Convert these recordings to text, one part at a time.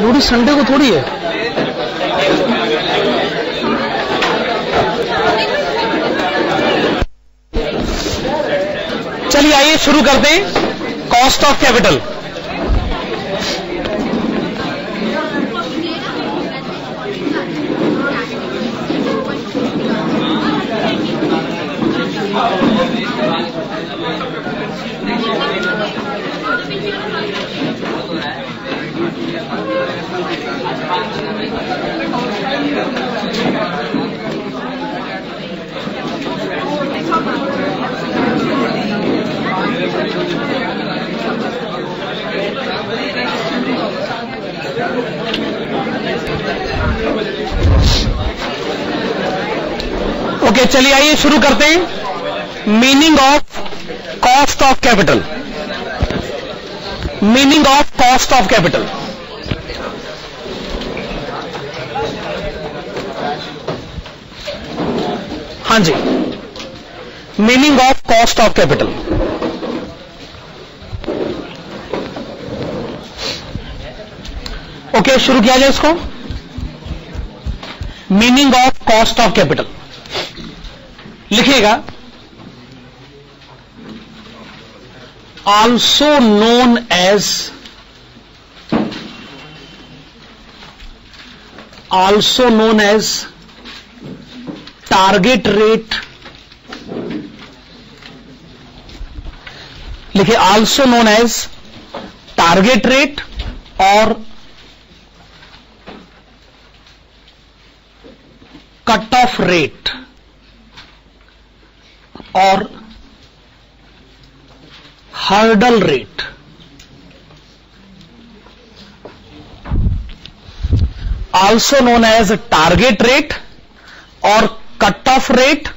रोटी Sunday को थोड़ी है। चलिए आइए शुरू करते हैं कॉस्ट ऑफ कैपिटल। ओके, चलिए आइए शुरू करते हैं meaning of cost of capital. Meaning of cost of capital. हाँ जी, meaning of cost of capital. Okay, शुरू किया जाए इसको। Meaning of cost of capital लिखिएगा, also known as target rate. लिखिए also known as target rate और cut off rate और hurdle rate. Also known as target rate और cut off rate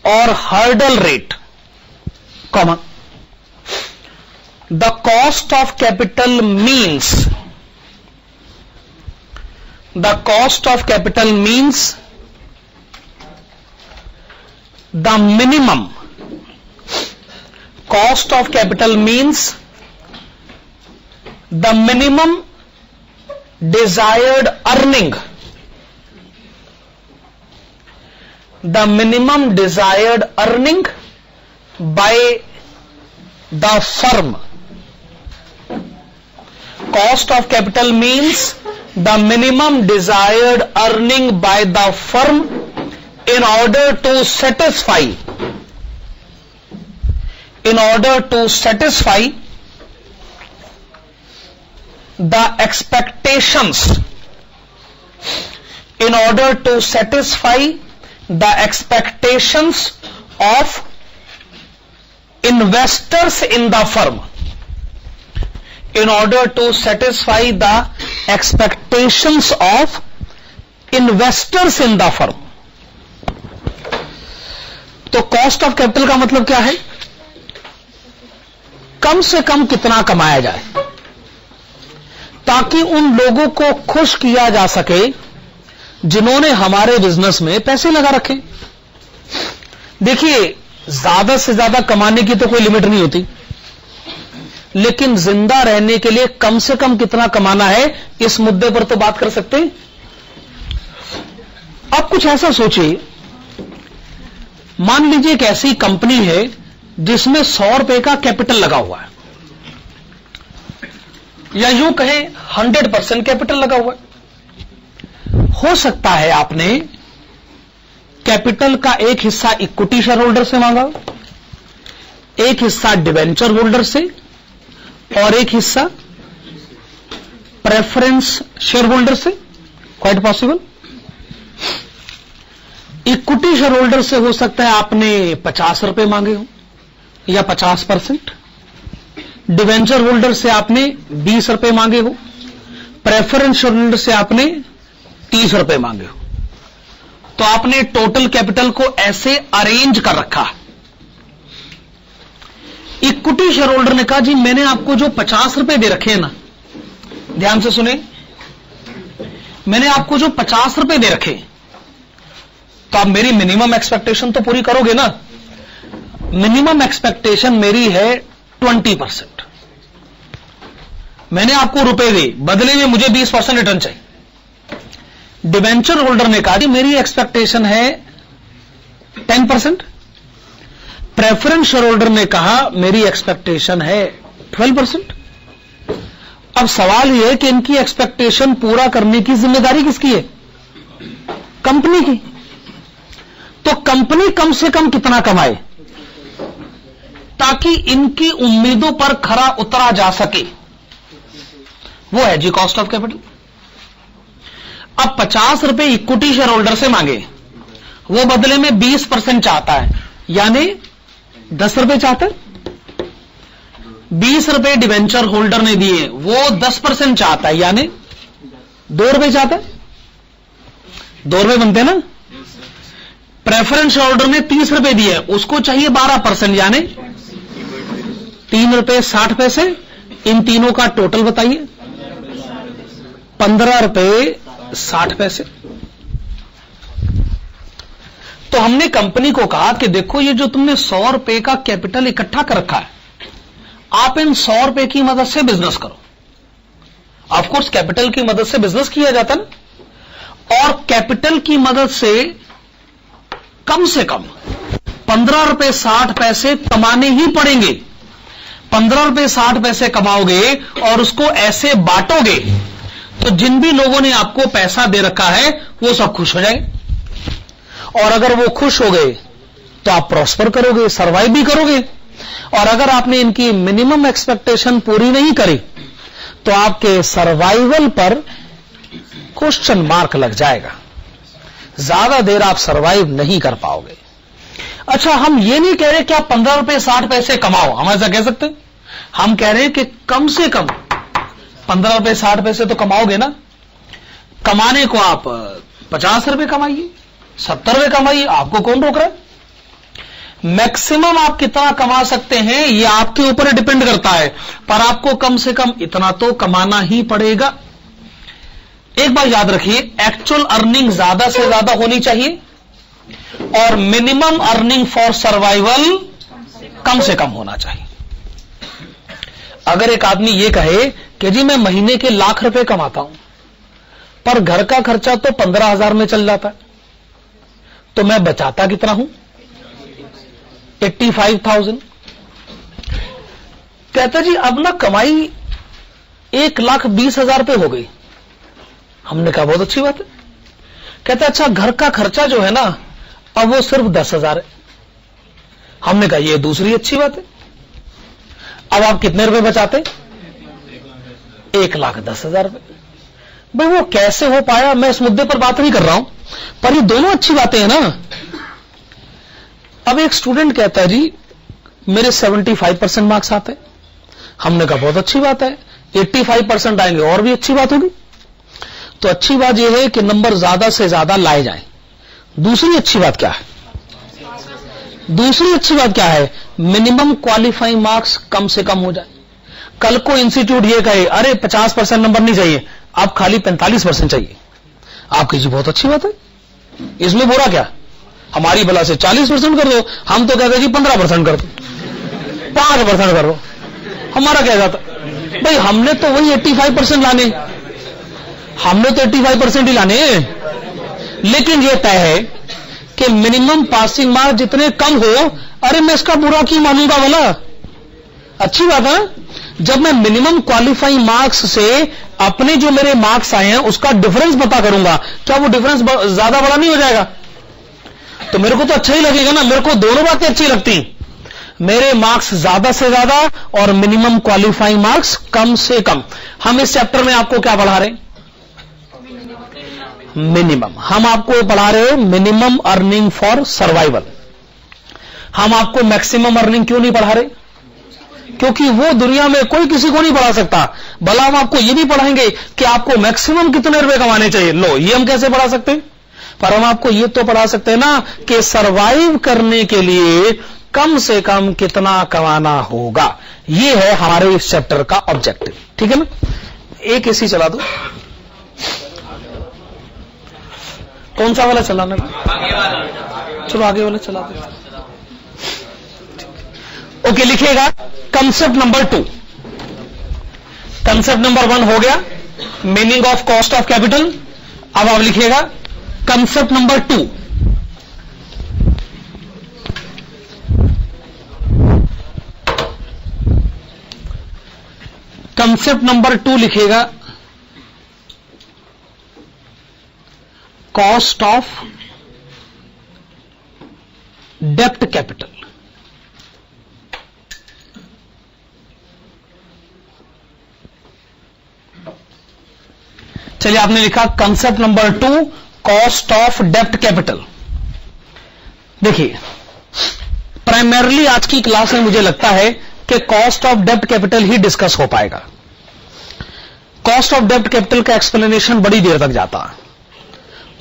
और hurdle rate, comma the cost of capital means the minimum cost of capital means the minimum desired earning by the firm. Cost of capital means the minimum desired earning by the firm in order to satisfy the expectations of investors in the firm. तो cost of capital का मतलब क्या है? कम से कम कितना कमाया जाए ताकि उन लोगों को खुश किया जा सके जिन्होंने हमारे बिजनेस में पैसे लगा रखे। देखिए, ज्यादा से ज्यादा कमाने की तो कोई लिमिट नहीं होती, लेकिन जिंदा रहने के लिए कम से कम कितना कमाना है, इस मुद्दे पर तो बात कर सकते हैं। अब कुछ ऐसा सोचिए, मान लीजिए एक ऐसी कंपनी है जिसमें 100 रुपए का कैपिटल लगा हुआ है, या यूं कहें 100% कैपिटल लगा हुआ है। हो सकता है आपने कैपिटल का एक हिस्सा इक्विटी शेयर होल्डर से मांगा, एक हिस्सा डिवेंचर होल्डर से और एक हिस्सा प्रेफरेंस शेयर होल्डर से। Quite possible. Equity share holder से हो सकता है आपने 50 रुपए मांगे हो या 50%। डिवेंचर होल्डर से आपने 20 रुपए मांगे हो, प्रेफरेंस शेयर होल्डर से आपने 30 रुपए मांगे हो। तो आपने टोटल कैपिटल को ऐसे अरेंज कर रखा। इक्विटी शेयर होल्डर ने कहा जी मैंने आपको जो 50 रुपए दे रखे हैं ना, ध्यान से सुने, मैंने आपको जो 50 रुपए दे रखे, तो आप मेरी मिनिमम एक्सपेक्टेशन तो पूरी करोगे ना। मिनिमम एक्सपेक्टेशन मेरी है 20%। मैंने आपको रुपए दे, बदले में मुझे 20% रिटर्न चाहिए। डिबेंचर होल्डर ने कहा कि मेरी एक्सपेक्टेशन है 10%। प्रेफरेंस शेयर होल्डर ने कहा मेरी एक्सपेक्टेशन है 12%। अब सवाल यह है कि इनकी एक्सपेक्टेशन पूरा करने की जिम्मेदारी किसकी है? कंपनी की। तो कंपनी कम से कम कितना कमाए ताकि इनकी उम्मीदों पर खरा उतरा जा सके, वो है जी कॉस्ट ऑफ कैपिटल। अब 50 रुपए इक्विटी शेयर होल्डर से मांगे, वो बदले में 20% चाहता है, यानी 10 रुपए चाहता है। 20 रुपए डिवेंचर होल्डर ने दिए, वो 10% चाहता है, यानी 2 रुपए चाहता है। 2 रुपए बनते हैं ना। प्रेफरेंस शेयर होल्डर ने 30 रुपए दिए, उसको चाहिए 12%, यानी 3 रुपए 60 पैसे। इन तीनों का टोटल बताइए, 15 रुपए 60 पैसे। तो हमने कंपनी को कहा कि देखो ये जो तुमने 100 रुपए का कैपिटल इकट्ठा कर रखा है, आप इन 100 रुपए की मदद से बिजनेस करो। ऑफ कोर्स कैपिटल की मदद से बिजनेस किया जाता है, और कैपिटल की मदद से कम 15 रुपए 60 पैसे कमाने ही पड़ेंगे। 15 रुपए 60 पैसे कमाओगे और उसको ऐसे बांटोगे तो जिन भी लोगों ने आपको पैसा दे रखा है वो सब खुश हो जाएंगे। और अगर वो खुश हो गए तो आप प्रॉस्पर करोगे, सर्वाइव भी करोगे। और अगर आपने इनकी मिनिमम एक्सपेक्टेशन पूरी नहीं करी तो आपके सर्वाइवल पर क्वेश्चन मार्क लग जाएगा, ज्यादा देर आप सर्वाइव नहीं कर पाओगे। अच्छा, हम ये नहीं कह रहे कि आप 15 रुपए 60 पैसे कमाओ, हम ऐसा कह सकते हैं? हम कह रहे हैं कि कम से कम 15 रुपए 60 पैसे तो कमाओगे ना। कमाने को आप 50 रुपए कमाइए, 70 रुपए कमाइए, आपको कौन रोक रहा है? मैक्सिमम आप कितना कमा सकते हैं ये आपके ऊपर डिपेंड करता है, पर आपको कम से कम इतना तो कमाना ही पड़ेगा। एक बात याद रखिए, एक्चुअल अर्निंग ज्यादा से ज्यादा होनी चाहिए और मिनिमम अर्निंग फॉर सर्वाइवल कम से कम होना चाहिए। अगर एक आदमी ये कहे कि जी मैं महीने के लाख रुपए कमाता हूं पर घर का खर्चा तो 15,000 में चल जाता है, तो मैं बचाता कितना हूं? 85,000। कहता जी अब ना कमाई 1,20,000 रुपए हो गई। हमने कहा बहुत अच्छी बात है। कहता अच्छा घर का खर्चा जो है ना अब वो सिर्फ 10,000 है। हमने कहा ये दूसरी अच्छी बात है। अब आप कितने रुपए बचाते? 1,10,000 रुपए। भाई वो कैसे हो पाया, मैं इस मुद्दे पर बात नहीं कर रहा हूं, पर ये दोनों अच्छी बातें हैं ना। अब एक स्टूडेंट कहता है जी मेरे 75% मार्क्स आते हैं। हमने कहा बहुत अच्छी बात है, 85% आएंगे और भी अच्छी बात होगी। तो अच्छी बात यह है कि नंबर ज्यादा से ज्यादा लाए जाएं। दूसरी अच्छी बात क्या है? दूसरी अच्छी बात क्या है? मिनिमम क्वालिफाइंग मार्क्स कम से कम हो जाए। कल को इंस्टीट्यूट ये कहे अरे 50% नंबर नहीं चाहिए, अब खाली 45% चाहिए, आप कीजिए बहुत अच्छी बात है, इसमें बुरा क्या? हमारी भला से 40% कर दो, हम तो कहते हैं जी 15% कर दो, 5% कर दो, हमारा क्या जाता? भाई हमने तो वही 85% लाने, हमने तो 85% ही लाने। लेकिन यह तय है कि मिनिमम पासिंग मार्क्स जितने कम हो, अरे मैं इसका बुरा क्यों मानूंगा भला? अच्छी बात है। जब मैं मिनिमम क्वालिफाइंग मार्क्स से अपने जो मेरे मार्क्स आए हैं उसका डिफरेंस पता करूंगा, क्या वो डिफरेंस ज्यादा बड़ा नहीं हो जाएगा? तो मेरे को तो अच्छा ही लगेगा ना। मेरे को दोनों बातें अच्छी लगती, मेरे मार्क्स ज्यादा से ज्यादा और मिनिमम क्वालिफाइंग मार्क्स कम से कम। हम इस चैप्टर में आपको क्या पढ़ा रहे हैं? मिनिमम। हम आपको पढ़ा रहे हैं मिनिमम अर्निंग फॉर सर्वाइवल। हम आपको मैक्सिमम अर्निंग क्यों नहीं पढ़ा रहे? क्योंकि वो दुनिया में कोई किसी को नहीं पढ़ा सकता। भला हम आपको ये भी पढ़ाएंगे कि आपको मैक्सिमम कितने रुपए कमाने चाहिए, लो ये हम कैसे पढ़ा सकते हैं? पर हम आपको ये तो पढ़ा सकते हैं ना कि सरवाइव करने के लिए कम से कम कितना कमाना होगा। ये है हमारे इस चैप्टर का ऑब्जेक्टिव, ठीक है ना। एक एसी चला दो, कौन सा वाला चलाना है? चलो आगे वाला चला दो। ओके, लिखिएगा कंसेप्ट नंबर 2। कंसेप्ट नंबर 1 हो गया, meaning of cost of capital. अब आप लिखिएगा कंसेप्ट नंबर 2। कंसेप्ट नंबर 2 लिखिएगा कॉस्ट ऑफ डेप्ट कैपिटल। चलिए, आपने लिखा कंसेप्ट नंबर 2 कॉस्ट ऑफ डेप्ट कैपिटल। देखिए, प्राइमरली आज की क्लास में मुझे लगता है कि कॉस्ट ऑफ डेप्ट कैपिटल ही डिस्कस हो पाएगा। कॉस्ट ऑफ डेप्ट कैपिटल का एक्सप्लेनेशन बड़ी देर तक जाता है,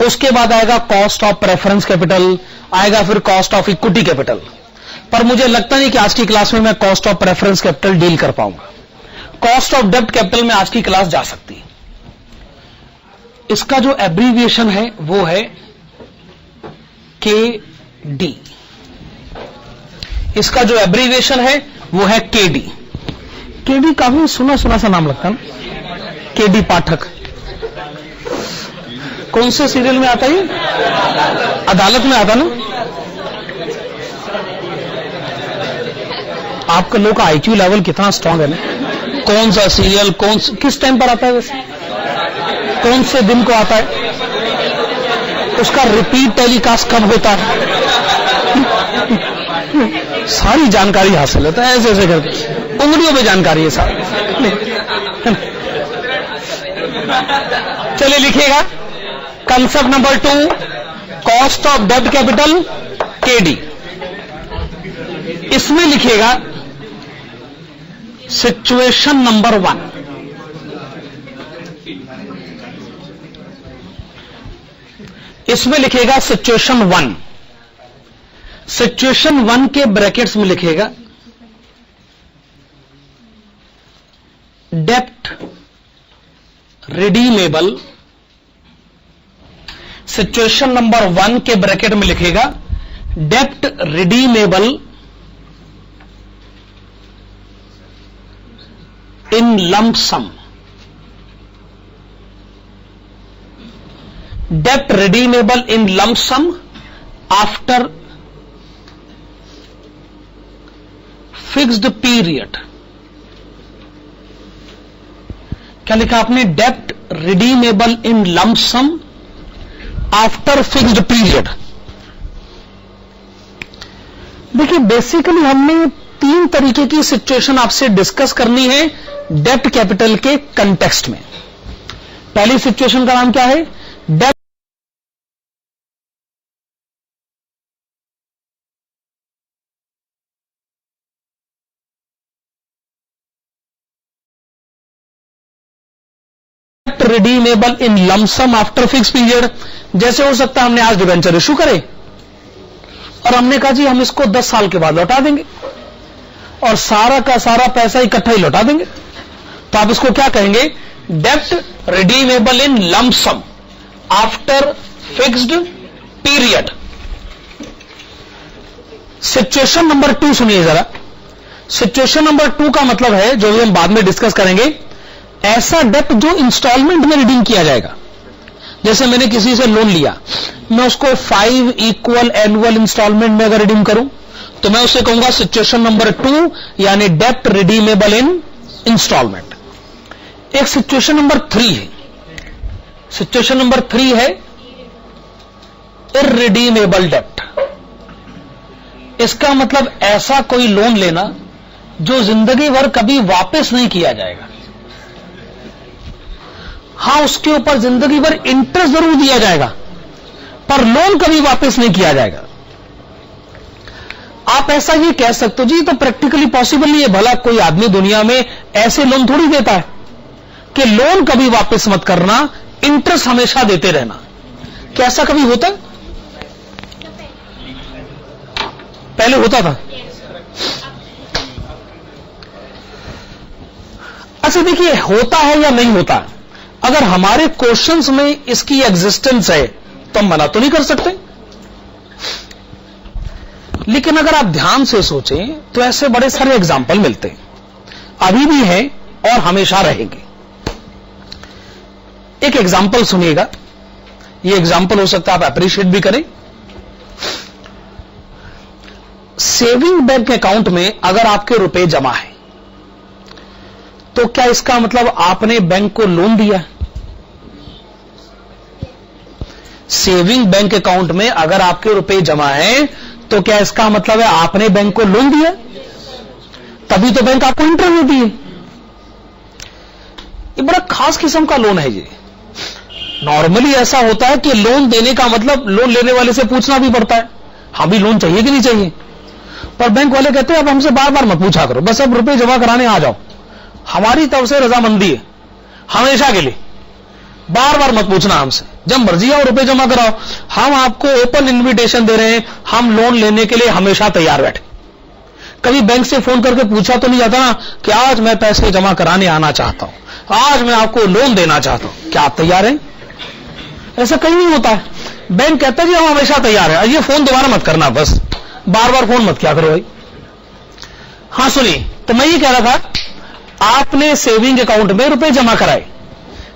उसके बाद आएगा कॉस्ट ऑफ प्रेफरेंस कैपिटल, आएगा फिर कॉस्ट ऑफ इक्विटी कैपिटल। पर मुझे लगता नहीं कि आज की क्लास में मैं cost of preference capital deal कर पाऊंगा। कॉस्ट ऑफ डेप्ट कैपिटल में आज की क्लास जा सकती है। इसका जो एब्रीविएशन है वो है KD। इसका जो एब्रीविएशन है वो है KD। KD काफी सुना सुना सा नाम लगता है ना, KD पाठक। कौन से सीरियल में आता है? अदालत में आता ना। आपका लोग का IQ लेवल कितना स्ट्रांग है ना। कौन सा सीरियल किस टाइम पर आता है, वैसे कौन से दिन को आता है, उसका रिपीट टेलीकास्ट कब होता है, सारी जानकारी हासिल होता है ऐसे ऐसे करके, उंगलियों में जानकारी है सारी। चलिए लिखिएगा कंसेप्ट नंबर 2 कॉस्ट ऑफ डेब्ट कैपिटल KD। इसमें लिखिएगा सिचुएशन नंबर 1। इसमें लिखेगा सिचुएशन 1। सिचुएशन 1 के ब्रैकेट्स में लिखेगा डेप्ट रिडीमेबल। सिचुएशन नंबर 1 के ब्रैकेट में लिखेगा डेप्ट रिडीमेबल इन लंप सम। डेप्ट redeemable in lump sum after fixed period. क्या लिखा आपने? डेप्ट redeemable in lump sum after fixed period. देखिए, बेसिकली हमने 3 तरीके की सिचुएशन आपसे डिस्कस करनी है डेप्ट कैपिटल के कंटेक्स्ट में। पहली सिचुएशन का नाम क्या है? डेप्ट redeemable in lump sum after fix period. जैसे हो सकता है हमने आज डिबेंचर इशू करे और हमने कहा जी हम इसको 10 साल के बाद लौटा देंगे और सारा का सारा पैसा इकट्ठा ही लौटा देंगे, तो आप इसको क्या कहेंगे? डेप्ट redeemable in lump sum after fixed period. Situation number 2 सुनिए जरा। सिचुएशन नंबर 2 का मतलब है, जो भी हम बाद में डिस्कस करेंगे, ऐसा डेप्ट जो इंस्टॉलमेंट में रिडीम किया जाएगा। जैसे मैंने किसी से लोन लिया, मैं उसको 5 इक्वल एनुअल इंस्टॉलमेंट में अगर रिडीम करूं तो मैं उसे कहूंगा सिचुएशन नंबर 2, यानी डेप्ट रिडीमेबल इन इंस्टॉलमेंट। एक सिचुएशन नंबर 3 है। सिचुएशन नंबर 3 है इररिडीमेबल डेप्ट। इसका मतलब ऐसा कोई लोन लेना जो जिंदगी भर कभी वापस नहीं किया जाएगा। हां, उसके ऊपर जिंदगी भर इंटरेस्ट जरूर दिया जाएगा पर लोन कभी वापस नहीं किया जाएगा। आप ऐसा ये कह सकते हो जी तो प्रैक्टिकली पॉसिबल नहीं है। भला कोई आदमी दुनिया में ऐसे लोन थोड़ी देता है कि लोन कभी वापस मत करना, इंटरेस्ट हमेशा देते रहना। क्या ऐसा कभी होता है? पहले होता था। अच्छा देखिए, होता है या नहीं होता, अगर हमारे क्वेश्चंस में इसकी एग्जिस्टेंस है तो हम मना तो नहीं कर सकते, लेकिन अगर आप ध्यान से सोचें तो ऐसे बड़े सारे एग्जाम्पल मिलते हैं, अभी भी हैं और हमेशा रहेंगे। एक एग्जाम्पल सुनिएगा, ये एग्जाम्पल हो सकता है आप अप्रिशिएट भी करें। सेविंग बैंक अकाउंट में अगर आपके रुपए जमा है तो क्या इसका मतलब आपने बैंक को लोन दिया? सेविंग बैंक अकाउंट में अगर आपके रुपए जमा है तो क्या इसका मतलब है आपने बैंक को लोन दिया? तभी तो बैंक आपको इंटरेस्ट देती है। ये बड़ा खास किस्म का लोन है। ये नॉर्मली ऐसा होता है कि लोन देने का मतलब लोन लेने वाले से पूछना भी पड़ता है, हाँ भी लोन चाहिए कि नहीं चाहिए, पर बैंक वाले कहते हैं अब हमसे बार बार मत पूछा करो, बस अब रुपए जमा कराने आ जाओ, हमारी तरफ से रजामंदी है हमेशा के लिए, बार बार मत पूछना हमसे, जब मर्जी आओ रुपए जमा कराओ, हम आपको ओपन इन्विटेशन दे रहे हैं, हम लोन लेने के लिए हमेशा तैयार बैठे। कभी बैंक से फोन करके पूछा तो नहीं जाता ना कि आज मैं पैसे जमा कराने आना चाहता हूं, आज मैं आपको लोन देना चाहता हूं, क्या आप तैयार हैं? ऐसा कहीं नहीं होता है। बैंक कहता है जी हम हमेशा तैयार है, ये फोन दोबारा मत करना, बस बार बार फोन मत क्या करो भाई। हाँ सुनिए, तो मैं ये कह रहा था, आपने सेविंग अकाउंट में रुपए जमा कराए,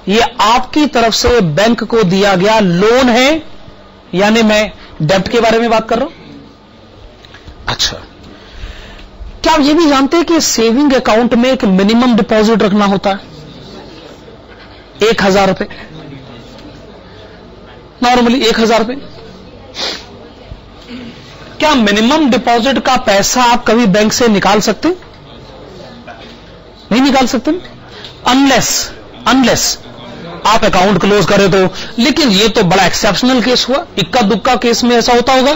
ये आपकी तरफ से बैंक को दिया गया लोन है, यानी मैं डेब्ट के बारे में बात कर रहा हूं। अच्छा, क्या आप ये भी जानते हैं कि सेविंग अकाउंट में एक मिनिमम डिपॉजिट रखना होता है 1000 रुपए, नॉर्मली 1000 रुपए। क्या मिनिमम डिपॉजिट का पैसा आप कभी बैंक से निकाल सकते? नहीं निकाल सकते, अनलेस आप अकाउंट क्लोज करें तो। लेकिन ये तो बड़ा एक्सेप्शनल केस हुआ, इक्का दुक्का केस में ऐसा होता होगा।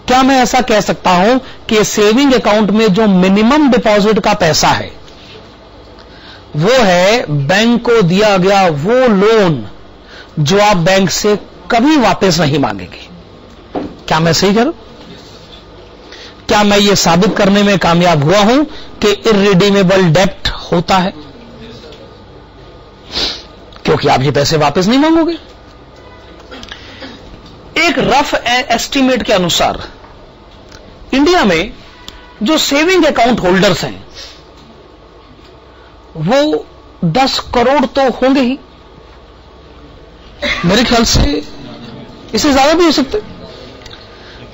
क्या मैं ऐसा कह सकता हूं कि सेविंग अकाउंट में जो मिनिमम डिपॉजिट का पैसा है वो है बैंक को दिया गया वो लोन जो आप बैंक से कभी वापस नहीं मांगेंगे? क्या मैं सही कह रहा हूं? क्या मैं ये साबित करने में कामयाब हुआ हूं कि इररिडीमेबल डेब्ट होता है? क्योंकि आप ये पैसे वापस नहीं मांगोगे। एक रफ एस्टीमेट के अनुसार इंडिया में जो सेविंग अकाउंट होल्डर्स हैं वो 10 करोड़ तो होंगे ही, मेरे ख्याल से इससे ज्यादा भी हो सकते।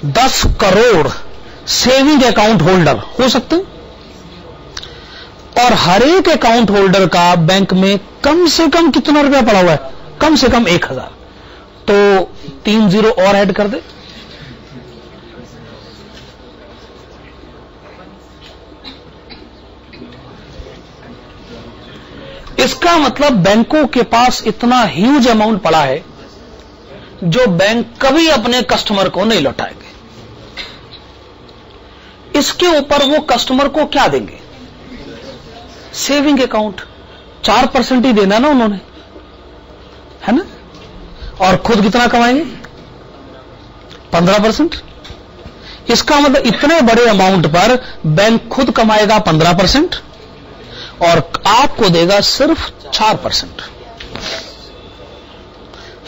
10 करोड़ सेविंग अकाउंट होल्डर हो सकते हैं, और हर एक अकाउंट होल्डर का बैंक में कम से कम कितना रुपया पड़ा हुआ है? कम से कम 1000। तो 3 जीरो और ऐड कर दे, इसका मतलब बैंकों के पास इतना ह्यूज अमाउंट पड़ा है जो बैंक कभी अपने कस्टमर को नहीं लौटाएंगे। इसके ऊपर वो कस्टमर को क्या देंगे? सेविंग अकाउंट 4% ही देना ना उन्होंने, है ना? और खुद कितना कमाएंगे? 15%। इसका मतलब इतने बड़े अमाउंट पर बैंक खुद कमाएगा 15% और आपको देगा सिर्फ 4%।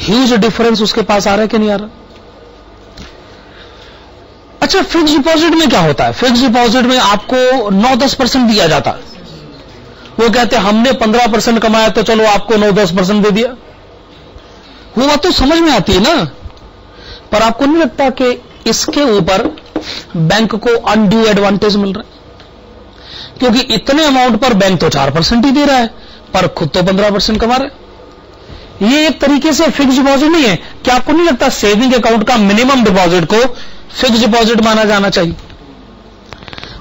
ह्यूज डिफरेंस उसके पास आ रहा है कि नहीं आ रहा? अच्छा, फिक्स डिपॉजिट में क्या होता है? फिक्स डिपॉजिट में आपको 9-10% दिया जाता है। वो कहते हैं हमने 15% कमाया तो चलो आपको 9-10% दे दिया। वो बात तो समझ में आती है ना, पर आपको नहीं लगता कि इसके ऊपर बैंक को अनड्यू एडवांटेज मिल रहा है? क्योंकि इतने अमाउंट पर बैंक तो 4% ही दे रहा है पर खुद तो 15% कमा रहा है। ये एक तरीके से फिक्स डिपॉजिट नहीं है। क्या आपको नहीं लगता सेविंग अकाउंट का मिनिमम डिपॉजिट को फिक्स डिपॉजिट माना जाना चाहिए?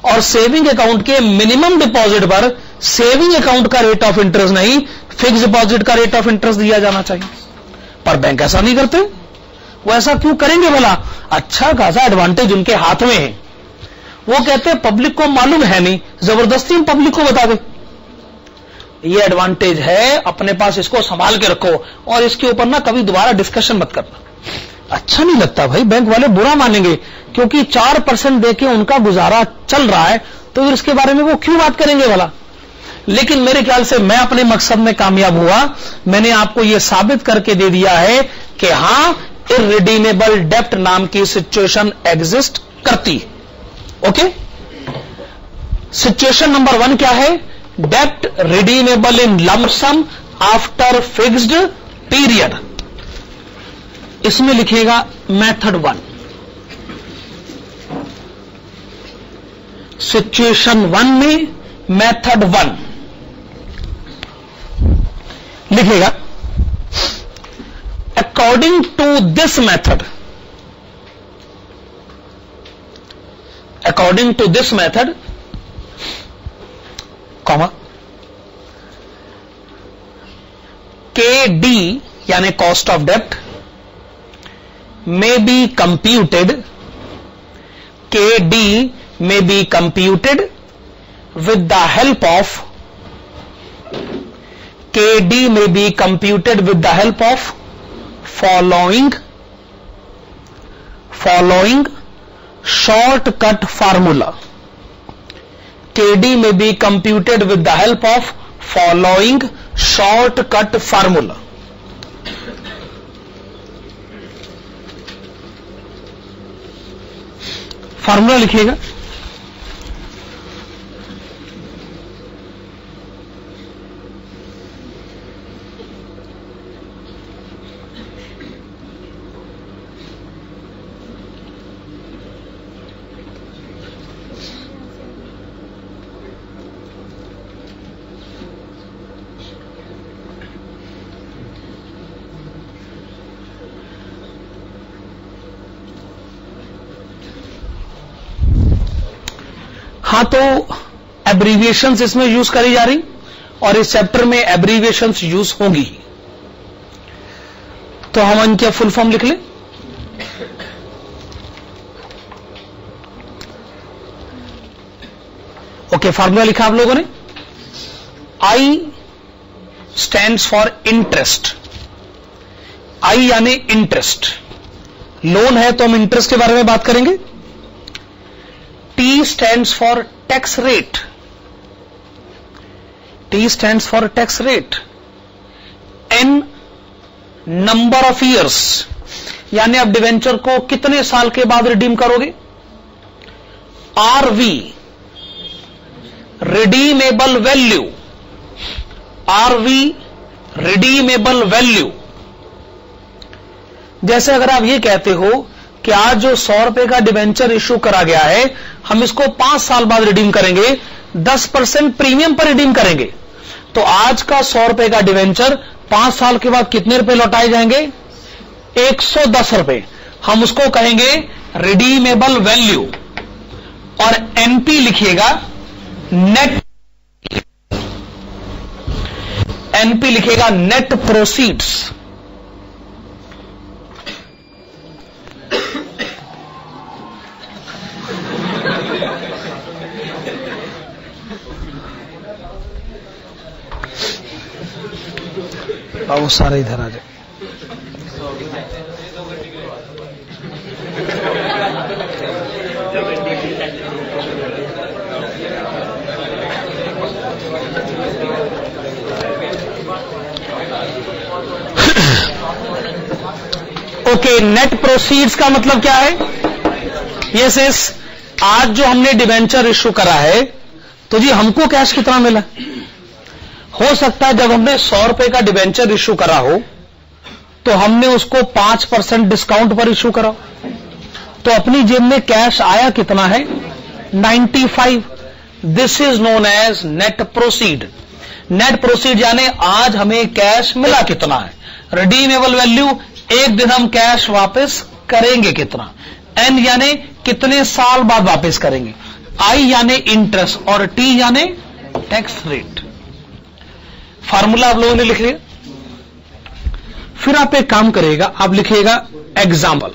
और सेविंग अकाउंट के मिनिमम डिपॉजिट पर सेविंग अकाउंट का रेट ऑफ इंटरेस्ट नहीं, फिक्स डिपॉजिट का रेट ऑफ इंटरेस्ट दिया जाना चाहिए। पर बैंक ऐसा नहीं करते। वो ऐसा क्यों करेंगे भला? अच्छा खासा एडवांटेज उनके हाथ में है। वो कहते हैं पब्लिक को मालूम है नहीं, जबरदस्ती हम पब्लिक को बता दें ये एडवांटेज है, अपने पास इसको संभाल के रखो और इसके ऊपर ना कभी दोबारा डिस्कशन मत करना। अच्छा नहीं लगता भाई, बैंक वाले बुरा मानेंगे, क्योंकि 4% देके उनका गुजारा चल रहा है, तो फिर इसके बारे में वो क्यों बात करेंगे वाला। लेकिन मेरे ख्याल से मैं अपने मकसद में कामयाब हुआ। मैंने आपको यह साबित करके दे दिया है कि हां, इररिडीमेबल डेप्ट नाम की सिचुएशन एग्जिस्ट करती है। ओके, सिचुएशन नंबर 1 क्या है? डेप्ट redeemable in lump sum after fixed period. इसमें लिखेगा मेथड 1। सिचुएशन 1 में मेथड 1 लिखेगा, according to this method, according to this method, comma, KD यानी कॉस्ट ऑफ डेप्ट may be computed, KD may be computed with the help of, KD may be computed with the help of following shortcut formula. KD may be computed with the help of following shortcut formula. Formula लिखिएगा, हाँ, तो abbreviations इसमें use करी जा रही और इस chapter में एब्रीविएशंस यूज होंगी। तो हम इनके फुल फॉर्म लिख लें। ओके, फार्मूला लिखा आप लोगों ने। I stands for interest. I यानी इंटरेस्ट, लोन है तो हम इंटरेस्ट के बारे में बात करेंगे। T stands for tax rate. T stands for tax rate. N number of years, यानी आप डिवेंचर को कितने साल के बाद रिडीम करोगे। RV redeemable value, RV redeemable value. जैसे अगर आप ये कहते हो कि आज जो 100 रुपए का डिवेंचर इश्यू करा गया है, हम इसको 5 साल बाद रिडीम करेंगे, 10% प्रीमियम पर रिडीम करेंगे, तो आज का 100 रुपए का डिवेंचर 5 साल के बाद कितने रुपए लौटाए जाएंगे? 110 रुपए। हम उसको कहेंगे रिडीमेबल वैल्यू। और NP लिखिएगा नेट, NP लिखेगा नेट प्रोसीड्स। वो सारा इधर आ जाए। ओके, नेट प्रोसीड्स का मतलब क्या है? ये सेस आज जो हमने डिवेंचर इश्यू करा है, तो जी हमको कैश कितना मिला? हो सकता है जब हमने 100 रुपए का डिवेंचर इश्यू करा हो तो हमने उसको 5% डिस्काउंट पर इश्यू करा, तो अपनी जेब में कैश आया कितना है? 95। This is known as net proceed. Net proceed यानी आज हमें कैश मिला कितना है। रिडीमेबल वैल्यू, एक दिन हम कैश वापस करेंगे कितना। एन यानी कितने साल बाद वापस करेंगे। आई यानी इंटरेस्ट और टी यानी टैक्स रेट। फार्मूला आप लोगों ने लिख लिया। फिर आप एक काम करिएगा, आप लिखिएगा एग्जाम्पल।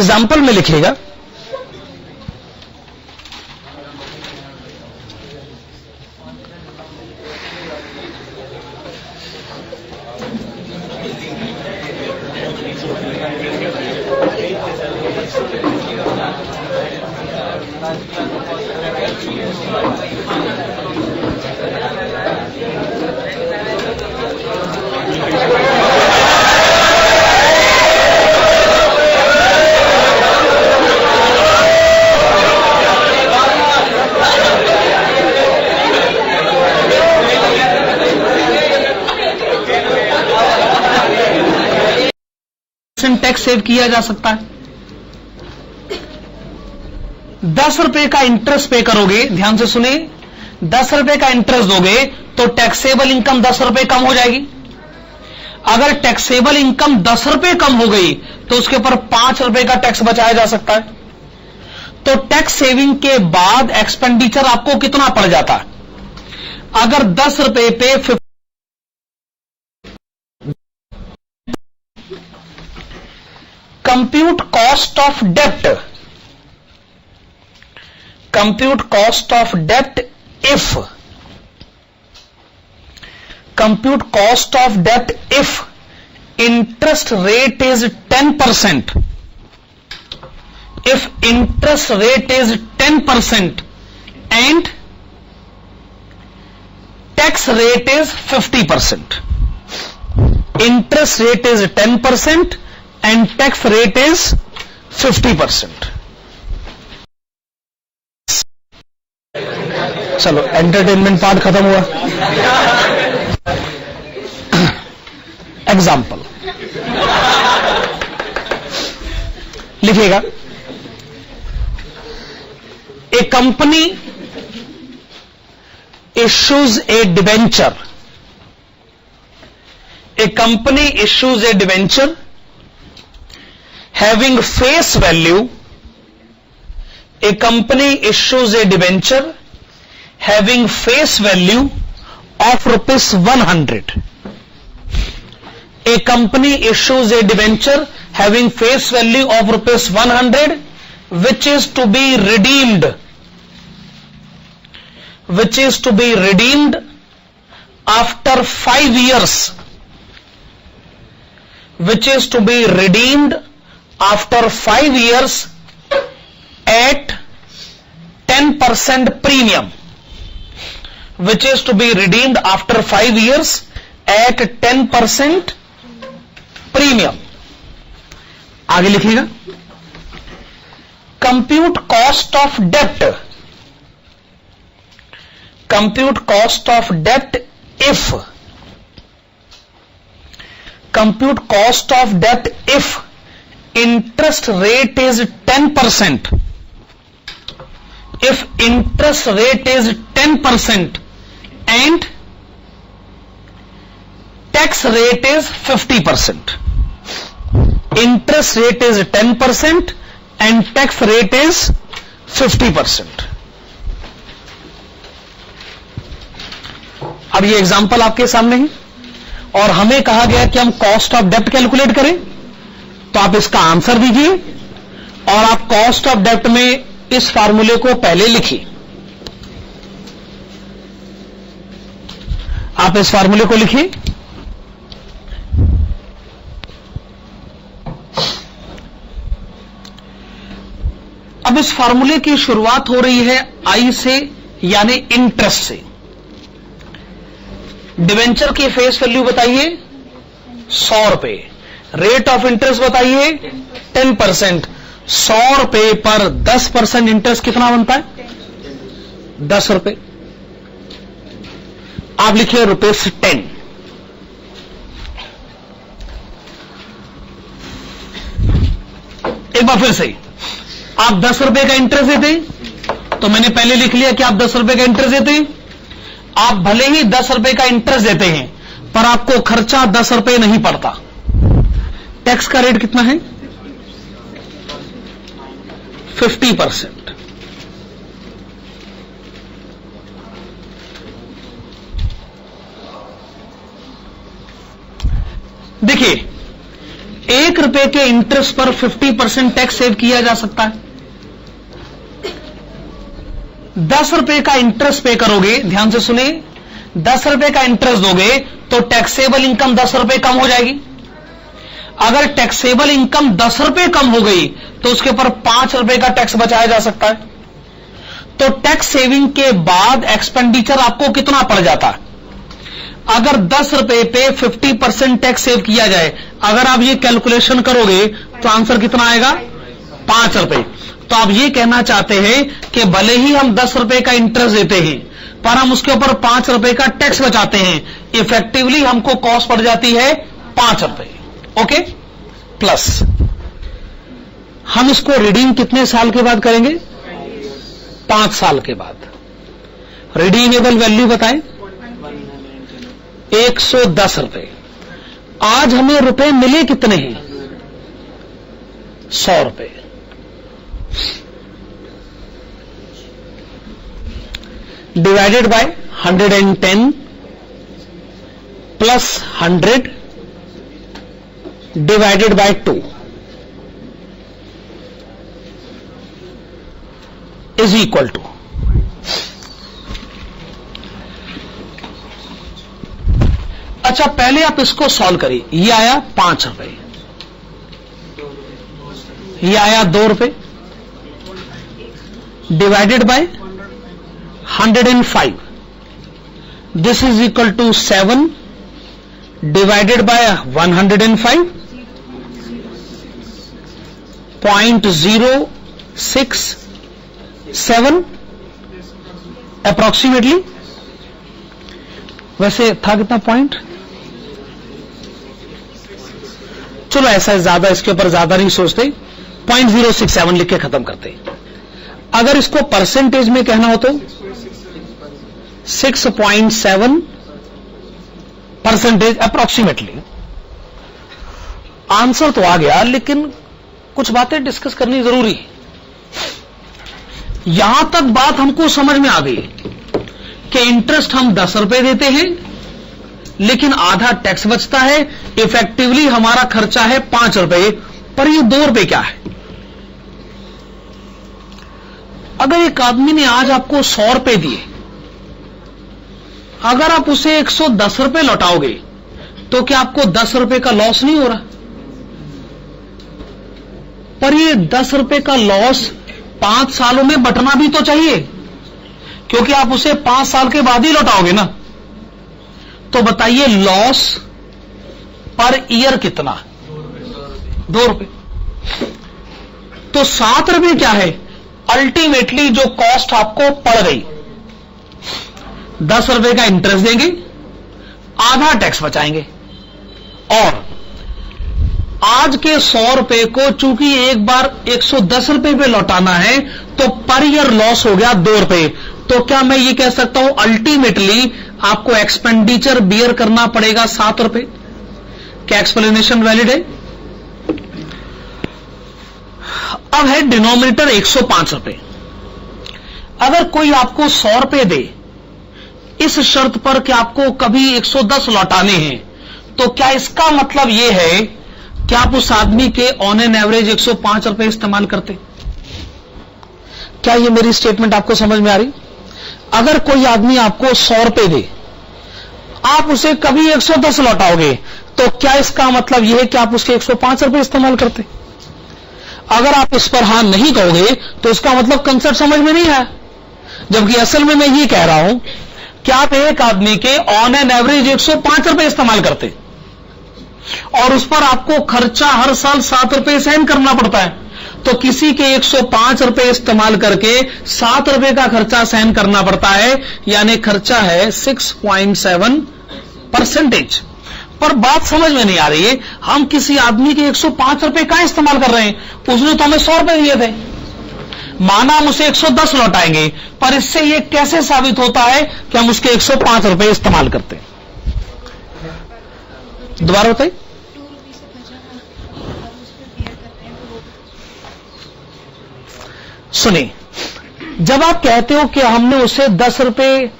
एग्जाम्पल में लिखिएगा, टैक्स सेव किया जा सकता है। 10 रुपए का इंटरेस्ट पे करोगे, ध्यान से सुने, 10 रुपए का इंटरेस्ट दोगे तो टैक्सेबल इनकम 10 रुपए कम हो जाएगी। अगर टैक्सेबल इनकम 10 रुपए कम हो गई तो उसके ऊपर 5 रुपए का टैक्स बचाया जा सकता है। तो टैक्स सेविंग के बाद एक्सपेंडिचर आपको कितना पड़ जाता है? अगर 10 रुपए पे कंप्यूट कॉस्ट ऑफ डेप्ट, compute cost of debt if interest rate is 10%, if interest rate is 10% and tax rate is 50%, interest rate is 10% and tax rate is 50%. चलो एंटरटेनमेंट पार्ट खत्म हुआ। एग्जाम्पल लिखिएगा, ए company issues a debenture, a company issues a debenture having face value, A company issues a debenture having face value of rupees 100. A company issues a debenture having face value of rupees 100 which is to be redeemed, after 5 years, which is to be redeemed after 5 years at 10% premium, which is to be redeemed after 5 years at 10% premium. आगे लिखिएगा, compute cost of debt, compute cost of debt if, compute cost of debt if interest rate is 10%, if interest rate is 10% and tax rate is 50%. Interest rate is 10% and tax rate is 50%. अब ये example आपके सामने है और हमें कहा गया कि हम कॉस्ट ऑफ डेप्ट कैलकुलेट करें, तो आप इसका आंसर दीजिए और आप कॉस्ट ऑफ डेप्ट में इस फार्मूले को पहले लिखिए। आप इस फार्मूले को लिखिए, अब इस फार्मूले की शुरुआत हो रही है आई से, यानी इंटरेस्ट से। डिवेंचर की फेस वैल्यू बताइए 100 रुपए, रेट ऑफ इंटरेस्ट बताइए 10%, 100 रुपए पर 10% इंटरेस्ट कितना बनता है? 10 रुपए। आप लिखिए ₹10। एक बार फिर से, आप 10 रुपए का इंटरेस्ट देते, तो मैंने पहले लिख लिया कि आप 10 रुपए का इंटरेस्ट देते। आप भले ही 10 रुपए का इंटरेस्ट देते हैं पर आपको खर्चा 10 रुपए नहीं पड़ता। टैक्स का रेट कितना है? 50%। देखिए, ₹1 के इंटरेस्ट पर 50% टैक्स सेव किया जा सकता है। ₹10 का इंटरेस्ट पे करोगे, ध्यान से सुने, ₹10 का इंटरेस्ट दोगे तो टैक्सेबल इनकम ₹10 कम हो जाएगी। अगर टैक्सेबल इनकम ₹10 कम हो गई तो उसके ऊपर ₹5 का टैक्स बचाया जा सकता है। तो टैक्स सेविंग के बाद एक्सपेंडिचर आपको कितना पड़ जाता है? अगर ₹10 पे 50% टैक्स सेव किया जाए, अगर आप ये कैलकुलेशन करोगे तो आंसर कितना आएगा? ₹5। तो आप ये कहना चाहते हैं कि भले ही हम ₹10 का इंटरेस्ट देते हैं पर हम उसके ऊपर ₹5 का टैक्स बचाते हैं, इफेक्टिवली हमको कॉस्ट पड़ जाती है ₹5। ओके, प्लस हम इसको रिडीम कितने साल के बाद करेंगे? 5 साल के बाद। रिडीमेबल वैल्यू बताएं? ₹110। आज हमें रुपए मिले कितने हैं? ₹100। Divided by 110 plus 100 divided by 2 is equal to, अच्छा पहले आप इसको सॉल्व करिए। ये आया ₹5, ये आया ₹2 divided by 105, this is equal to 7 divided by 105, 0.067 approximately. वैसे था कितना पॉइंट? चलो ऐसा ज्यादा, इसके ऊपर ज्यादा नहीं सोचते, 0.067 लिख के खत्म करते। अगर इसको परसेंटेज में कहना हो तो 6.7% अप्रोक्सीमेटली। आंसर तो आ गया, लेकिन कुछ बातें डिस्कस करनी जरूरी है। यहां तक बात हमको समझ में आ गई कि इंटरेस्ट हम ₹10 देते हैं लेकिन आधा टैक्स बचता है, इफेक्टिवली हमारा खर्चा है ₹5, पर ये ₹2 क्या है? अगर एक आदमी ने आज आपको ₹100 दिए, अगर आप उसे ₹110 लौटाओगे तो क्या आपको ₹10 का लॉस नहीं हो रहा? पर ये ₹10 का लॉस 5 सालों में बटना भी तो चाहिए, क्योंकि आप उसे 5 साल के बाद ही लौटाओगे ना। तो बताइए लॉस पर ईयर कितना? ₹2। तो ₹7 क्या है? अल्टीमेटली जो कॉस्ट आपको पड़ गई, ₹10 का इंटरेस्ट देंगे, आधा टैक्स बचाएंगे, और आज के ₹100 को चूंकि एक बार ₹110 पे लौटाना है तो पर ईयर लॉस हो गया ₹2। तो क्या मैं ये कह सकता हूं अल्टीमेटली आपको एक्सपेंडिचर बियर करना पड़ेगा ₹7? क्या एक्सप्लेनेशन वैलिड है? अब है डिनोमिनेटर ₹105। अगर कोई आपको ₹100 दे इस शर्त पर कि आपको कभी 110 लौटाने हैं, तो क्या इसका मतलब यह है कि आप उस आदमी के ऑन एन एवरेज ₹105 इस्तेमाल करते? क्या ये मेरी स्टेटमेंट आपको समझ में आ रही? अगर कोई आदमी आपको ₹100 दे, आप उसे कभी 110 लौटाओगे, तो क्या इसका मतलब यह है कि आप उसके ₹105 इस्तेमाल करते? अगर आप इस पर हां नहीं कहोगे तो इसका मतलब कंसेप्ट समझ में नहीं आया। जबकि असल में मैं ये कह रहा हूं कि आप एक आदमी के ऑन एन एवरेज ₹105 इस्तेमाल करते और उस पर आपको खर्चा हर साल ₹7 सहन करना पड़ता है। तो किसी के ₹105 इस्तेमाल करके ₹7 का खर्चा सहन करना पड़ता है, यानी खर्चा है 6.7%। पर बात समझ में नहीं आ रही है, हम किसी आदमी के ₹105 कहां इस्तेमाल कर रहे हैं? उसने तो हमें ₹100 दिए थे, माना हम उसे 110 लौटाएंगे, पर इससे यह कैसे साबित होता है कि हम उसके ₹105 इस्तेमाल करते हैं? दोबारा बताइए। सुनिए, जब आप कहते हो कि हमने उसे ₹10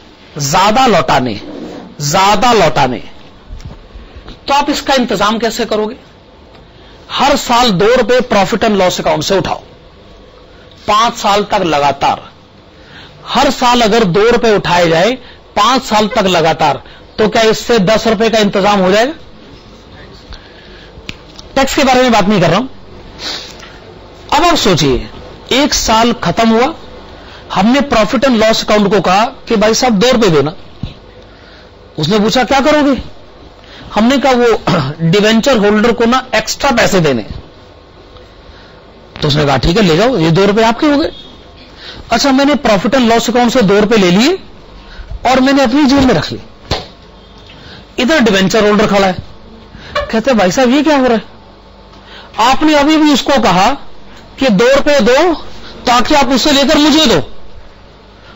ज्यादा लौटाने, तो आप इसका इंतजाम कैसे करोगे? हर साल 2 रुपए प्रॉफिट एंड लॉस अकाउंट से उठाओ, 5 साल तक लगातार। हर साल अगर 2 रुपए उठाए जाए 5 साल तक लगातार, तो क्या इससे 10 रुपए का इंतजाम हो जाएगा? टैक्स के बारे में बात नहीं कर रहा हूं। अब आप सोचिए, 1 साल खत्म हुआ, हमने प्रॉफिट एंड लॉस अकाउंट को कहा कि भाई साहब 2 रुपए देना। उसने पूछा क्या करोगे? हमने कहा वो डिवेंचर होल्डर को ना एक्स्ट्रा पैसे देने। तो उसने कहा ठीक है ले जाओ, ये 2 रुपए आपके हो गए। अच्छा, मैंने प्रॉफिट एंड लॉस अकाउंट से 2 रुपए ले लिए और मैंने अपनी जेब में रख ली। इधर डिवेंचर होल्डर खड़ा है, कहते भाई साहब ये क्या हो रहा है? आपने अभी भी उसको कहा कि 2 रुपए दो ताकि आप उससे लेकर मुझे दो,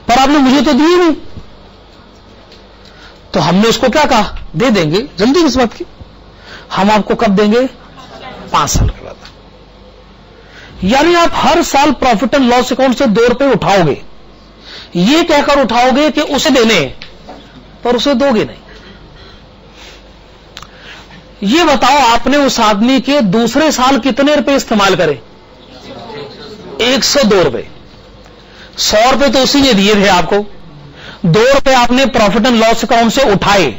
पर आपने मुझे तो दिए नहीं। तो हमने उसको क्या कहा? दे देंगे, जल्दी किस बात की, हम आपको कब देंगे? 5 साल के बाद। यानी आप हर साल प्रॉफिट एंड लॉस अकाउंट से 2 रुपए उठाओगे, ये कहकर उठाओगे कि उसे देने, पर उसे दोगे नहीं। ये बताओ, आपने उस आदमी के दूसरे साल कितने रुपए इस्तेमाल करे? 102 रुपए। 100 रुपए तो उसी ने दिए थे आपको, 2 रुपए आपने प्रॉफिट एंड लॉस अकाउंट से उठाए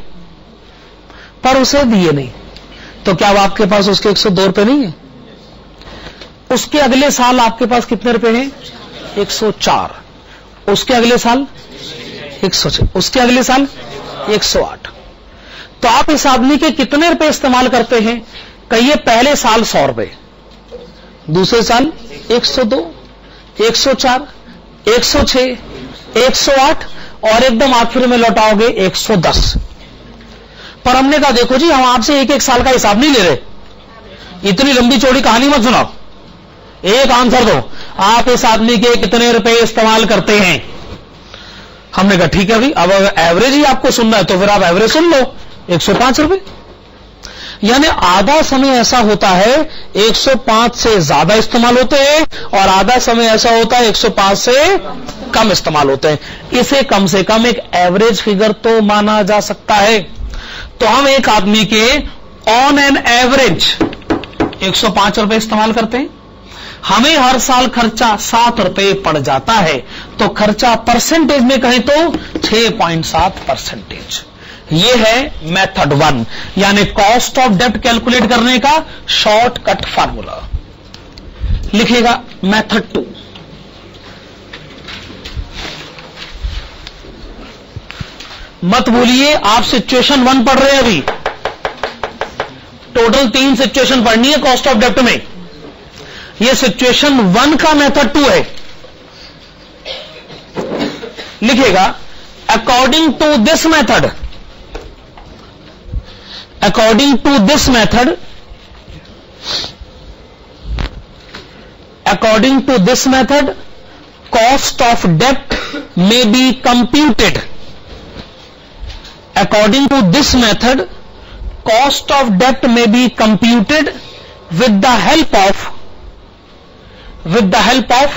पर उसे दिए नहीं। तो क्या अब आपके पास उसके 102 रुपए नहीं है? उसके अगले साल आपके पास कितने रुपए हैं? 104। उसके अगले साल 106, उसके अगले साल 108। तो आप इस आदमी के कितने रुपए इस्तेमाल करते हैं? कहिए पहले साल 100 रुपए, दूसरे साल 102, 104, 106, 108 और एकदम आखिर में लौटाओगे 110। पर हमने कहा देखो जी, हम आपसे एक साल का हिसाब नहीं ले रहे, इतनी लंबी चौड़ी कहानी मत सुनाओ, एक आंसर दो, आप इस आदमी के कितने रुपए इस्तेमाल करते हैं? हमने कहा ठीक है भाई, अब अगर एवरेज ही आपको सुनना है तो फिर आप एवरेज सुन लो, 105 रुपए। यानी आधा समय ऐसा होता है 105 से ज्यादा इस्तेमाल होते हैं और आधा समय ऐसा होता है 105 से कम इस्तेमाल होते हैं। इसे कम से कम एक एवरेज फिगर तो माना जा सकता है। तो हम एक आदमी के ऑन एन एवरेज 105 रुपए इस्तेमाल करते हैं, हमें हर साल खर्चा 7 रुपए पड़ जाता है, तो खर्चा परसेंटेज में कहें तो 6.7%। ये है मेथड 1, यानी कॉस्ट ऑफ डेब्ट कैलकुलेट करने का शॉर्टकट फार्मूला। लिखेगा मेथड 2। मत भूलिए आप सिचुएशन 1 पढ़ रहे हैं, अभी टोटल 3 सिचुएशन पढ़नी है कॉस्ट ऑफ डेब्ट में। यह सिचुएशन 1 का मेथड 2 है। लिखेगा according to this method, according to this method, cost of debt may be computed. According to this method, cost of debt may be computed with the help of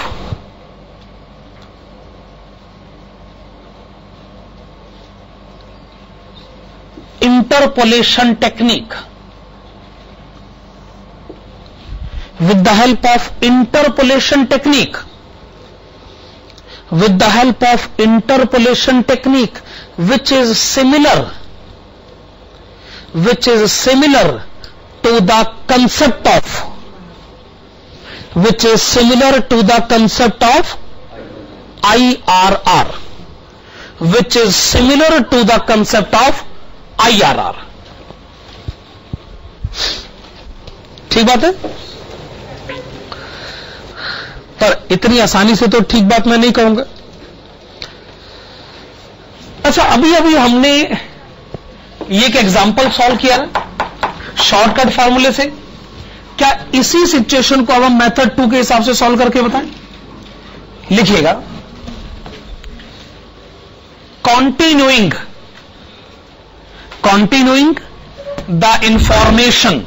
interpolation technique. With the help of interpolation technique, with the help of interpolation technique, which is similar to the concept of, which is similar to the concept of IRR, which is similar to the concept of IRR. ठीक बात है, पर इतनी आसानी से तो ठीक बात मैं नहीं कहूंगा। अच्छा, अभी अभी हमने ये एक एग्जांपल सॉल्व किया शॉर्टकट फार्मूले से। क्या इसी सिचुएशन को अब हम मेथड 2 के हिसाब से सॉल्व करके बताएं? लिखिएगा continuing the information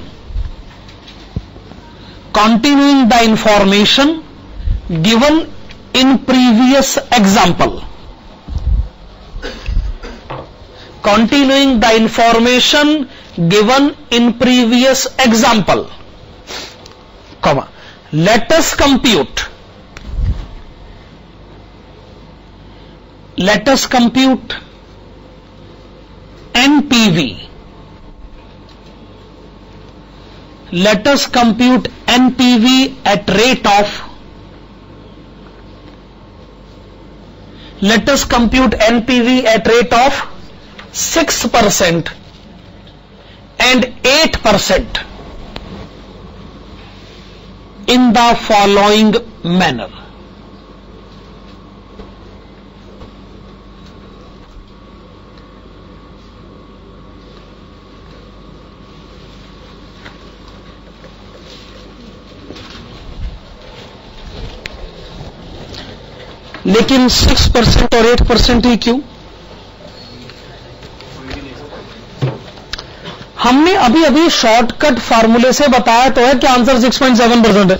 given in previous example. Continuing the information given in previous example. comma, let us compute NPV. Let us compute NPV at rate of 6% and 8% in the following manner. लेकिन 6% और 8% ही क्यों? हमने अभी अभी shortcut फार्मूले से बताया तो है कि आंसर 6.7% है,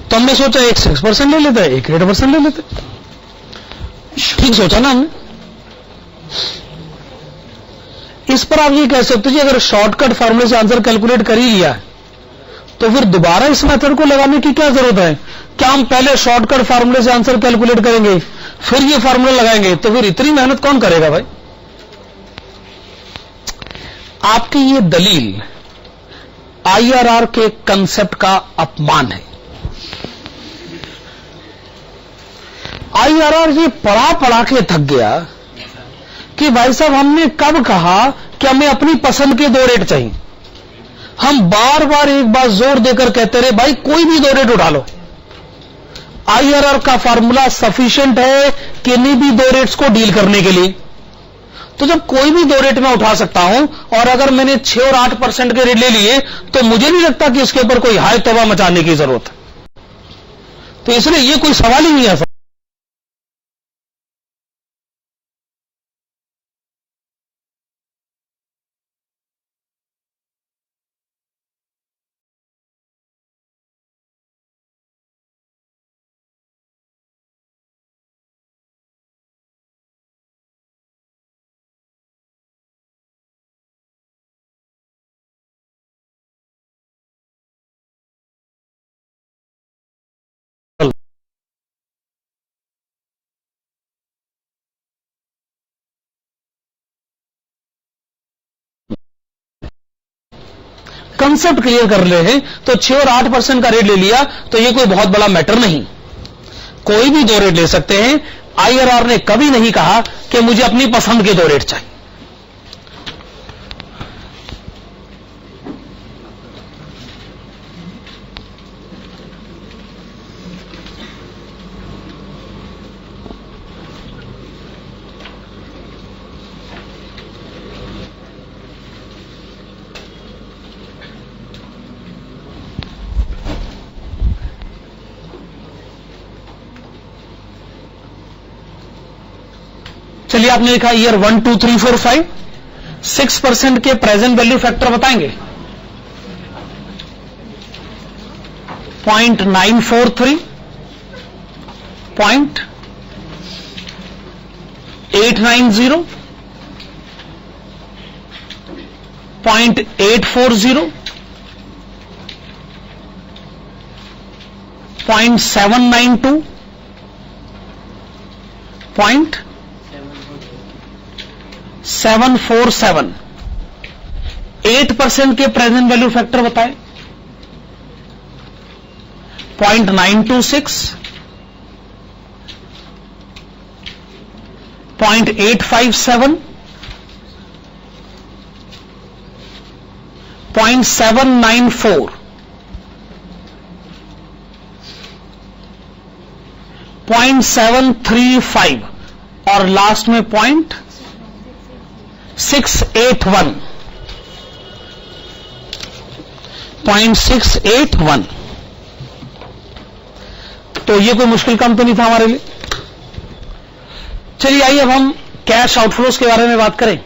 तो हमने सोचा एक 6% ले लेते हैं, एक 8% ले लेते। ठीक सोचा ना हमने। इस पर आप ये कह सकते हैं अगर शॉर्टकट फार्मूले से आंसर कैलकुलेट कर ही लिया है तो फिर दोबारा इस मेथड को लगाने की क्या जरूरत है? क्या हम पहले शॉर्टकट फार्मूले से आंसर कैलकुलेट करेंगे फिर ये फार्मूला लगाएंगे? तो फिर इतनी मेहनत कौन करेगा भाई? आपकी ये दलील आईआरआर के कंसेप्ट का अपमान है। आईआरआर ये पढ़ा के थक गया कि भाई साहब हमने कब कहा कि हमें अपनी पसंद के 2 रेट चाहिए। हम बार बार एक बार जोर देकर कहते रहे भाई कोई भी 2 रेट उठा लो। आईआरआर का फार्मूला सफिशिएंट है किन्हीं भी 2 रेट्स को डील करने के लिए। तो जब कोई भी 2 रेट मैं उठा सकता हूं और अगर मैंने 6 और 8% के रेट ले लिए तो मुझे नहीं लगता कि इसके ऊपर कोई हाय तौबा मचाने की जरूरत है। तो इसलिए ये कोई सवाल ही नहीं है। कंसेप्ट क्लियर कर ले हैं तो 6 और 8% का रेट ले लिया तो ये कोई बहुत बड़ा मैटर नहीं। कोई भी 2 रेट ले सकते हैं। आईआरआर ने कभी नहीं कहा कि मुझे अपनी पसंद के 2 रेट चाहिए। चलिए आपने लिखा ईयर 1 2 3 4 5 6% के प्रेजेंट वैल्यू फैक्टर बताएंगे 0.943 0.890 0.840 0.792 0.747 8% के प्रेजेंट वैल्यू फैक्टर बताएं 0.926 0.857 0.794 0.735 और लास्ट में 0.681 0.681। तो ये कोई मुश्किल काम तो नहीं था हमारे लिए। चलिए आइए अब हम कैश आउटफ्लोज के बारे में बात करें।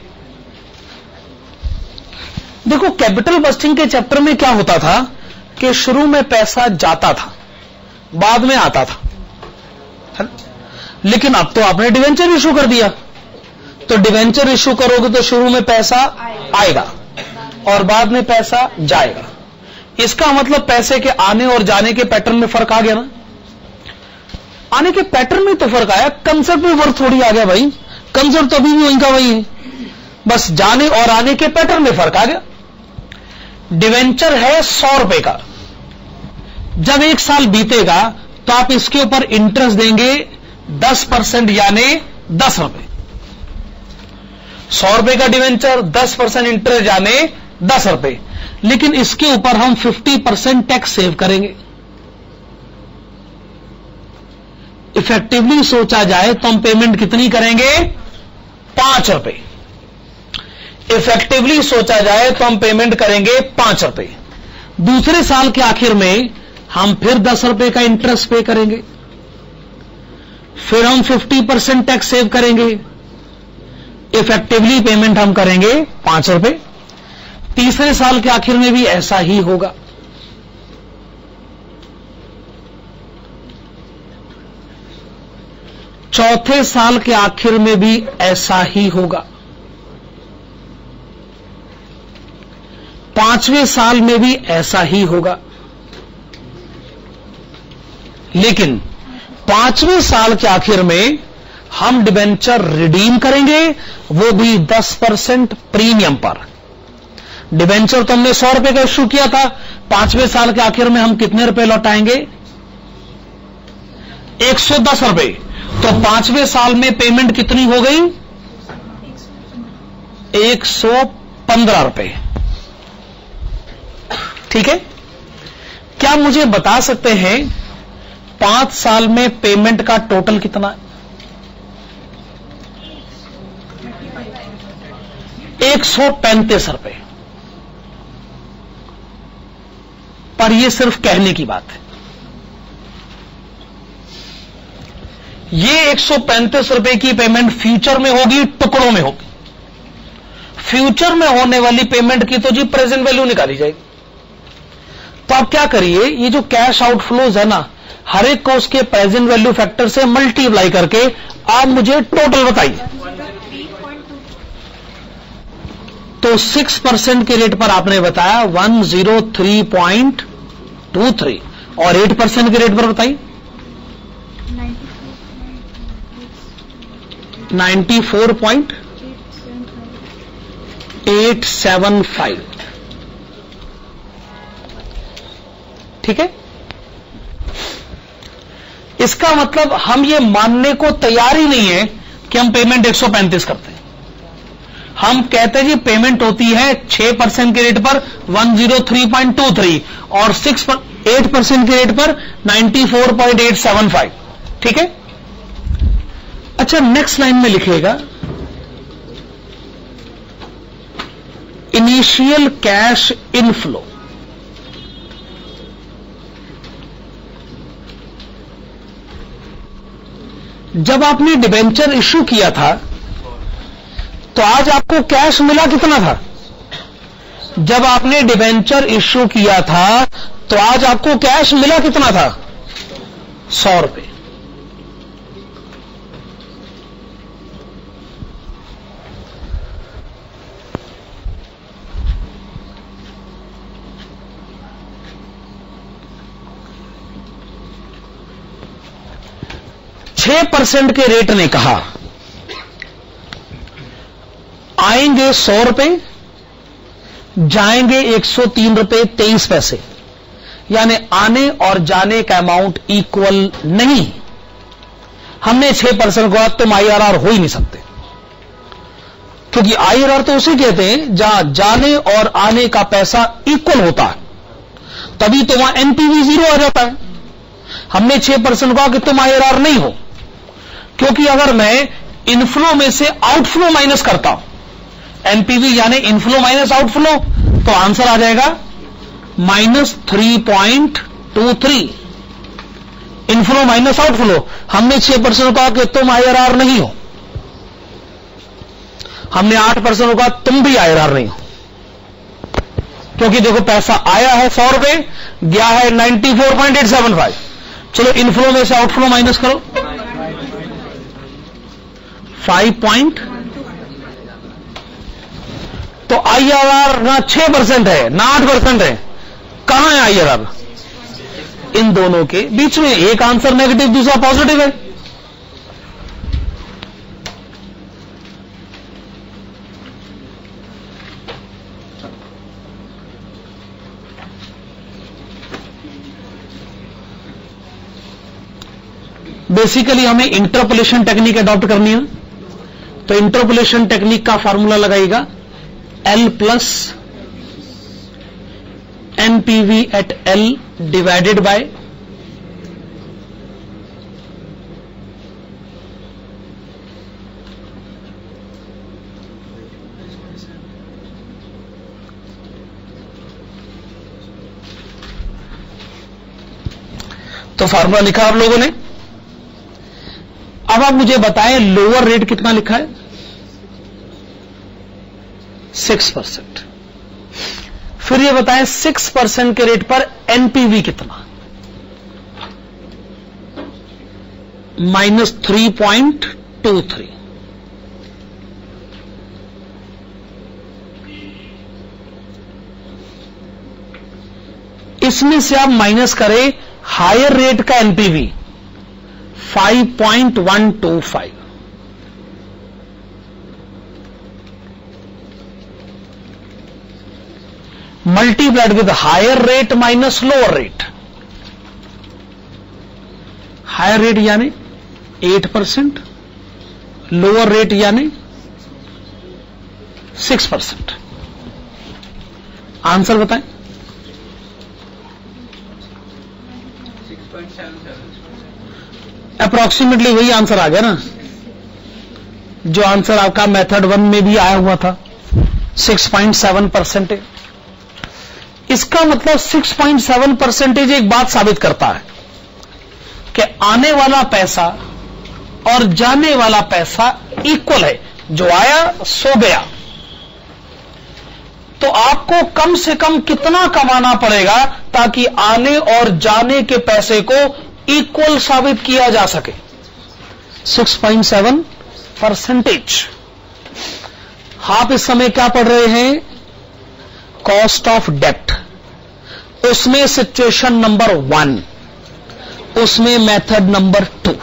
देखो कैपिटल बस्टिंग के चैप्टर में क्या होता था कि शुरू में पैसा जाता था बाद में आता था, लेकिन अब तो आपने डिवेंचर इशू कर दिया, तो डिवेंचर इशू करोगे तो शुरू में पैसा आएगा और बाद में पैसा जाएगा। इसका मतलब पैसे के आने और जाने के पैटर्न में फर्क आ गया ना। आने के पैटर्न में तो फर्क आया, कंसेप्ट में वर्क थोड़ी आ गया भाई। कंसेप्ट तो अभी भी वहीं का वही है, बस जाने और आने के पैटर्न में फर्क आ गया। डिवेंचर है 100 रुपए का, जब 1 साल बीतेगा तो आप इसके ऊपर इंटरेस्ट देंगे 10% यानी 10 रुपए। 100 रुपए का डिवेंचर, 10% इंटरेस्ट यानी 10 रुपए। लेकिन इसके ऊपर हम 50% टैक्स सेव करेंगे। इफेक्टिवली सोचा जाए तो हम पेमेंट कितनी करेंगे? 5 रुपए। इफेक्टिवली सोचा जाए तो हम पेमेंट करेंगे 5 रुपए। दूसरे साल के आखिर में हम फिर 10 रुपए का इंटरेस्ट पे करेंगे, फिर हम 50% टैक्स सेव करेंगे। इफेक्टिवली पेमेंट हम करेंगे 5 रुपए। तीसरे साल के आखिर में भी ऐसा ही होगा। चौथे साल के आखिर में भी ऐसा ही होगा। 5वें साल में भी ऐसा ही होगा। लेकिन 5वें साल के आखिर में हम डिबेंचर रिडीम करेंगे, वो भी 10% प्रीमियम पर। डिबेंचर तो हमने 100 रुपए का इश्यू किया था, 5वें साल के आखिर में हम कितने रुपए लौटाएंगे? 110 रुपए। तो 5वें साल में पेमेंट कितनी हो गई? 115 रुपए। ठीक है। क्या मुझे बता सकते हैं 5 साल में पेमेंट का टोटल कितना है? 135 रुपए। पर यह सिर्फ कहने की बात है। ये 135 रुपए की पेमेंट फ्यूचर में होगी, टुकड़ों में होगी। फ्यूचर में होने वाली पेमेंट की तो जी प्रेजेंट वैल्यू निकाली जाएगी। तो आप क्या करिए, ये जो कैश आउटफ्लोज है ना, हर एक को उसके प्रेजेंट वैल्यू फैक्टर से मल्टीप्लाई करके आप मुझे टोटल बताइए। तो 6% के रेट पर आपने बताया 103.23 और 8% के रेट पर बताइए 94.875। ठीक है। इसका मतलब हम ये मानने को तैयार ही नहीं है कि हम पेमेंट 135 करते हैं। हम कहते हैं जी पेमेंट होती है 6% के रेट पर 103.23 और 8% के रेट पर 94.875। ठीक है। अच्छा, नेक्स्ट लाइन में लिखिएगा इनिशियल कैश इनफ्लो। जब आपने डिबेंचर इश्यू किया था तो आज आपको कैश मिला कितना था? जब आपने डिबेंचर इश्यू किया था तो आज आपको कैश मिला कितना था? 100 रुपए। %6 के रेट ने कहा आएंगे 100 रुपए, जाएंगे 103 रुपए 23 पैसे, यानी आने और जाने का अमाउंट इक्वल नहीं। हमने 6% कहा, तुम IRR हो ही नहीं सकते, क्योंकि IRR तो उसे कहते हैं जहां जाने और आने का पैसा इक्वल होता है, तभी तो वहां NPV 0 आ जाता है। हमने 6% कहा कि तुम IRR नहीं हो, क्योंकि अगर मैं इनफ्लो में से आउटफ्लो माइनस करता हूं, NPV यानी इनफ्लो माइनस आउटफ्लो, तो आंसर आ जाएगा -3.23। Inflow minus outflow. हमने 6% कहा कि तुम IRR नहीं हो, हमने 8% कहा तुम भी IRR नहीं हो, क्योंकि देखो पैसा आया है 100 रुपए, गया है 94.875। चलो इनफ्लो में से आउटफ्लो माइनस करो, 5. तो IRR ना 6% है ना 8% है, कहां है आई एरर? इन दोनों के बीच में। एक आंसर नेगेटिव, दूसरा पॉजिटिव है। बेसिकली हमें इंटरपोलेशन टेक्निक अडॉप्ट करनी है। तो इंटरपोलेशन टेक्निक का फॉर्मूला लगाएगा L plus NPV at L divided by तो फॉर्मूला लिखा आप लोगों ने। अब आप मुझे बताएं लोअर रेट कितना लिखा है? 6%। फिर ये बताएं 6% के रेट पर एनपीवी कितना? -3.23। इसमें से आप माइनस करें हायर रेट का NPV 5.125। Multiplied with higher rate minus lower rate. Higher rate यानी 8%, लोअर रेट यानी 6%। आंसर बताएं। 6.77। अप्रोक्सीमेटली वही आंसर आ गया ना जो आंसर आपका मेथड 1 में भी आया हुआ था। 6.7%। इसका मतलब 6.7% एक बात साबित करता है कि आने वाला पैसा और जाने वाला पैसा इक्वल है। जो आया सो गया। तो आपको कम से कम कितना कमाना पड़ेगा ताकि आने और जाने के पैसे को इक्वल साबित किया जा सके? 6.7%। आप इस समय क्या पढ़ रहे हैं? कॉस्ट ऑफ डेप्ट। उसमें सिचुएशन नंबर 1, उसमें मेथड नंबर 2।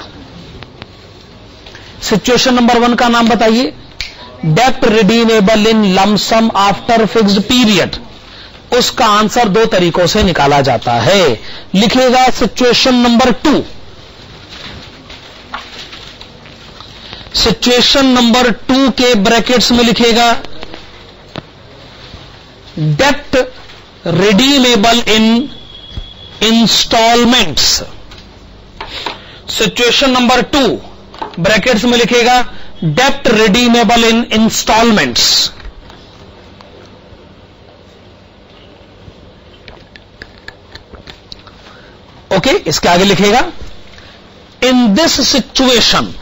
सिचुएशन नंबर 1 का नाम बताइए। डेप्ट redeemable in lump sum after fixed period. उसका आंसर 2 तरीकों से निकाला जाता है। लिखेगा सिचुएशन नंबर 2। सिचुएशन नंबर 2 के ब्रैकेट्स में लिखेगा डेप्ट रिडीमेबल इन इंस्टॉलमेंट्स। सिचुएशन नंबर 2 ब्रैकेट्स में लिखेगा डेप्ट रिडीमेबल इन इंस्टॉलमेंट्स। ओके, इसके आगे लिखेगा in this situation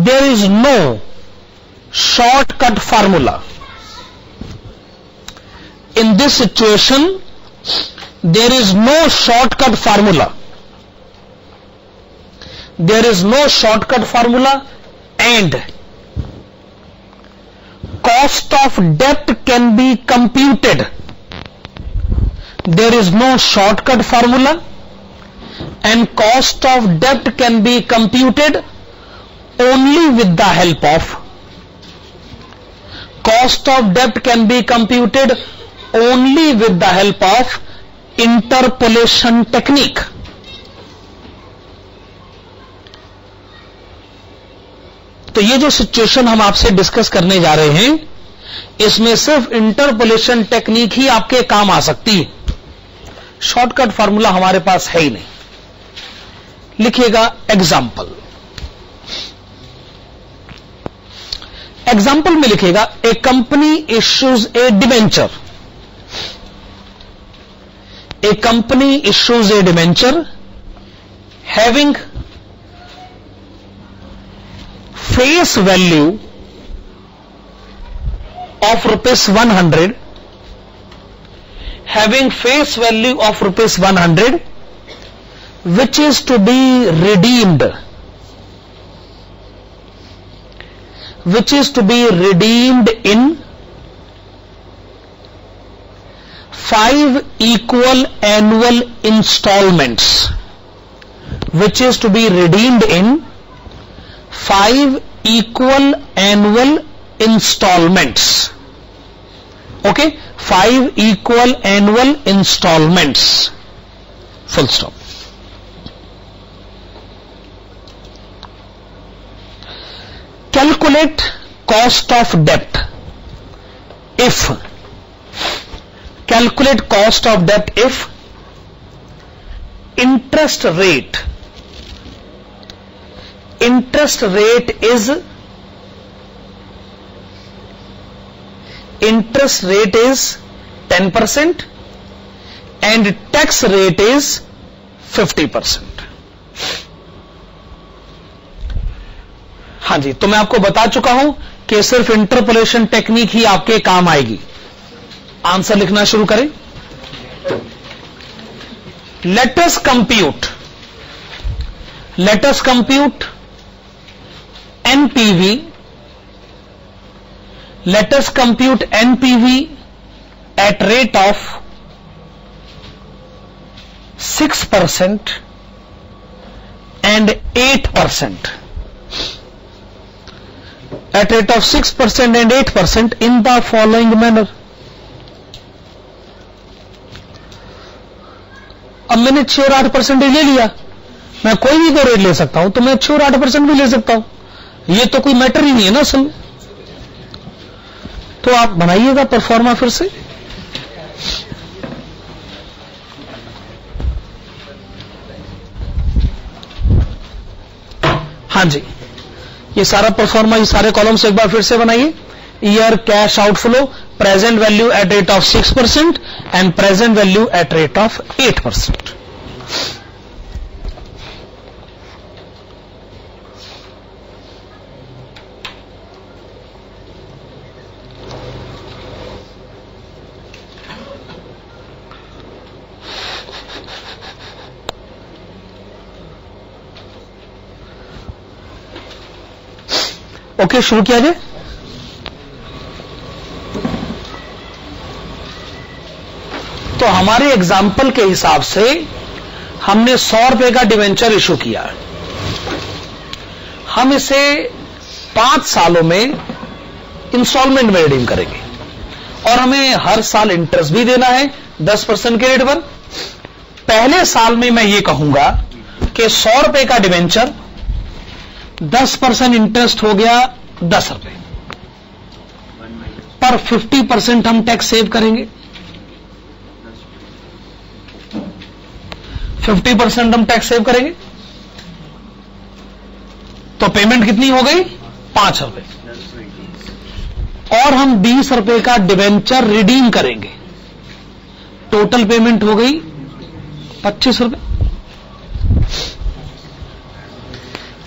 there is no shortcut formula. In this situation, there is no shortcut formula. There is no shortcut formula and cost of debt can be computed. There is no shortcut formula and cost of debt can be computed only with the help of interpolation technique. तो ये जो situation हम आपसे discuss करने जा रहे हैं इसमें सिर्फ इंटरपोलेशन टेक्निक ही आपके काम आ सकती है। शॉर्टकट फार्मूला हमारे पास है ही नहीं। लिखिएगा एग्जाम्पल। एग्जाम्पल में लिखेगा a company issues a debenture. A company issues a debenture having face value of ₹100, having face value of ₹100, which is to be redeemed which is to be redeemed in 5 equal annual installments, which is to be redeemed in 5 equal annual installments. Okay, 5 equal annual installments. Full stop. Calculate cost of debt if, calculate cost of debt if interest rate is 10% and tax rate is 50%. हाँ जी, तो मैं आपको बता चुका हूं कि सिर्फ interpolation technique ही आपके काम आएगी. आंसर लिखना शुरू करें. Let us compute NPV. Let us compute NPV at rate of 6% and 8%. At rate of 6% and 8% in the following manner. अब मैंने 6 और 8% ले लिया. मैं कोई भी तो रेट ले सकता हूं, तो मैं 6 और 8% भी ले सकता हूं. ये तो कोई मैटर ही नहीं है ना असल में. तो आप बनाइएगा परफॉर्मा फिर से. हाँ जी, ये सारा परफॉर्मा, ये सारे कॉलम्स एक बार फिर से बनाइए. Year cash outflow, present value eight rate of 6% and present value eight rate of 8%. Okay, शुरू किया जाए. तो हमारे एग्जाम्पल के हिसाब से हमने 100 रुपए का डिवेंचर इशू किया. हम इसे 5 सालों में इंस्टॉलमेंट में रिडीम करेंगे और हमें हर साल इंटरेस्ट भी देना है 10% के रेट पर. पहले साल में मैं ये कहूंगा कि 100 रुपए का डिवेंचर 10% इंटरेस्ट हो गया 10 रुपए पर 50% हम टैक्स सेव करेंगे. 50% हम टैक्स सेव करेंगे तो पेमेंट कितनी हो गई? 5 रुपए. और हम 20 रुपए का डिवेंचर रिडीम करेंगे. टोटल पेमेंट हो गई 25 रुपए.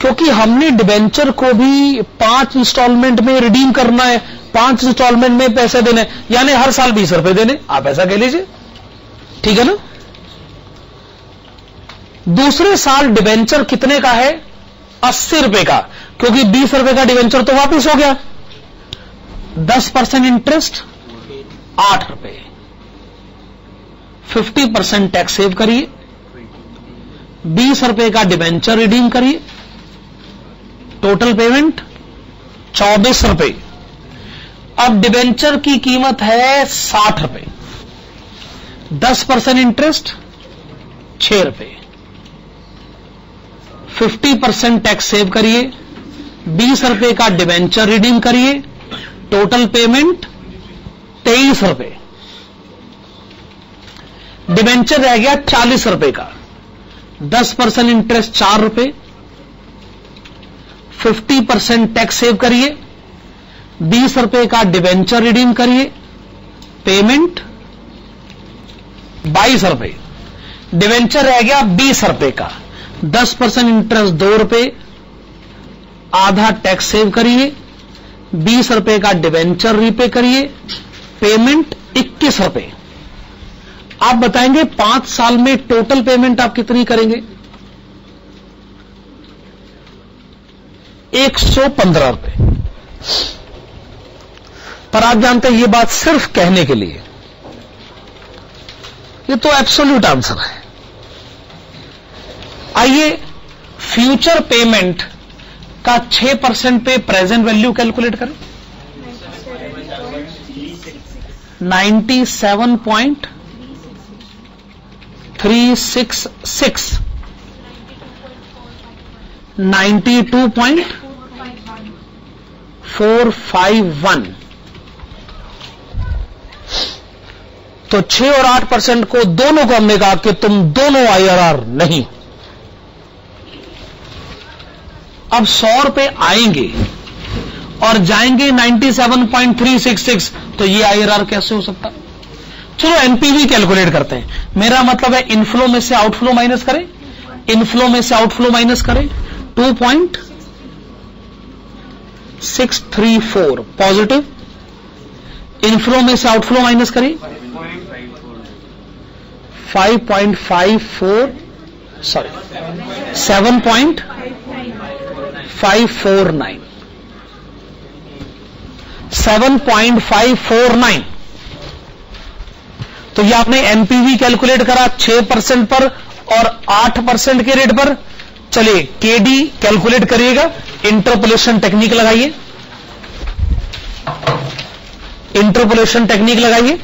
क्योंकि हमने डिवेंचर को भी 5 इंस्टॉलमेंट में रिडीम करना है, 5 इंस्टॉलमेंट में पैसे देने, यानी हर साल 20 रुपए देने. आप ऐसा कह लीजिए, ठीक है ना. दूसरे साल डिवेंचर कितने का है? 80 रुपए का, क्योंकि 20 रुपए का डिवेंचर तो वापस हो गया. 10% इंटरेस्ट 8 रुपए. 50% टैक्स सेव करिए. 20 रुपए का डिवेंचर रिडीम करिए. टोटल पेमेंट 24 रुपए. अब डिवेंचर की कीमत है 60 रुपए. 10% इंटरेस्ट 6 रुपए. 50% टैक्स सेव करिए. 20 रुपए का डिवेंचर रिडीम करिए. टोटल पेमेंट 23 रुपए. डिवेंचर रह गया 40 रुपए का. 10% इंटरेस्ट 4 रुपए. 50% टैक्स सेव करिए. 20 रुपए का डिवेंचर रिडीम करिए. पेमेंट 22 रुपए. डिवेंचर रह गया 20 रुपए का. 10% इंटरेस्ट 2 रुपए. आधा टैक्स सेव करिए. 20 रुपए का डिवेंचर रीपे करिए. पेमेंट 21 रुपए. आप बताएंगे 5 साल में टोटल पेमेंट आप कितनी करेंगे? 115 रुपए. पर आप जानते हैं ये बात सिर्फ कहने के लिए, ये तो एब्सोल्यूट आंसर है। आइए फ्यूचर पेमेंट का 6% पे प्रेजेंट वैल्यू कैलकुलेट करें। 97.366, 92.451। तो 6 और 8% को दोनों को हमने कहा कि तुम दोनों IRR नहीं। अब 100 रुपए आएंगे और जाएंगे 97.366, तो ये IRR कैसे हो सकता? चलो एनपीवी कैलकुलेट करते हैं। मेरा मतलब है इनफ्लो में से आउटफ्लो माइनस करें, इनफ्लो में से आउटफ्लो माइनस करें। 2.634 पॉजिटिव, इनफ्लो में से आउटफ्लो माइनस करें 5.54, सॉरी 7.549, 7.549। तो ये आपने एनपीवी कैलकुलेट करा 6% पर और 8% के रेट पर। चलिए केडी कैलकुलेट करिएगा, इंटरपोलेशन टेक्निक लगाइए, इंटरपोलेशन टेक्निक लगाइए।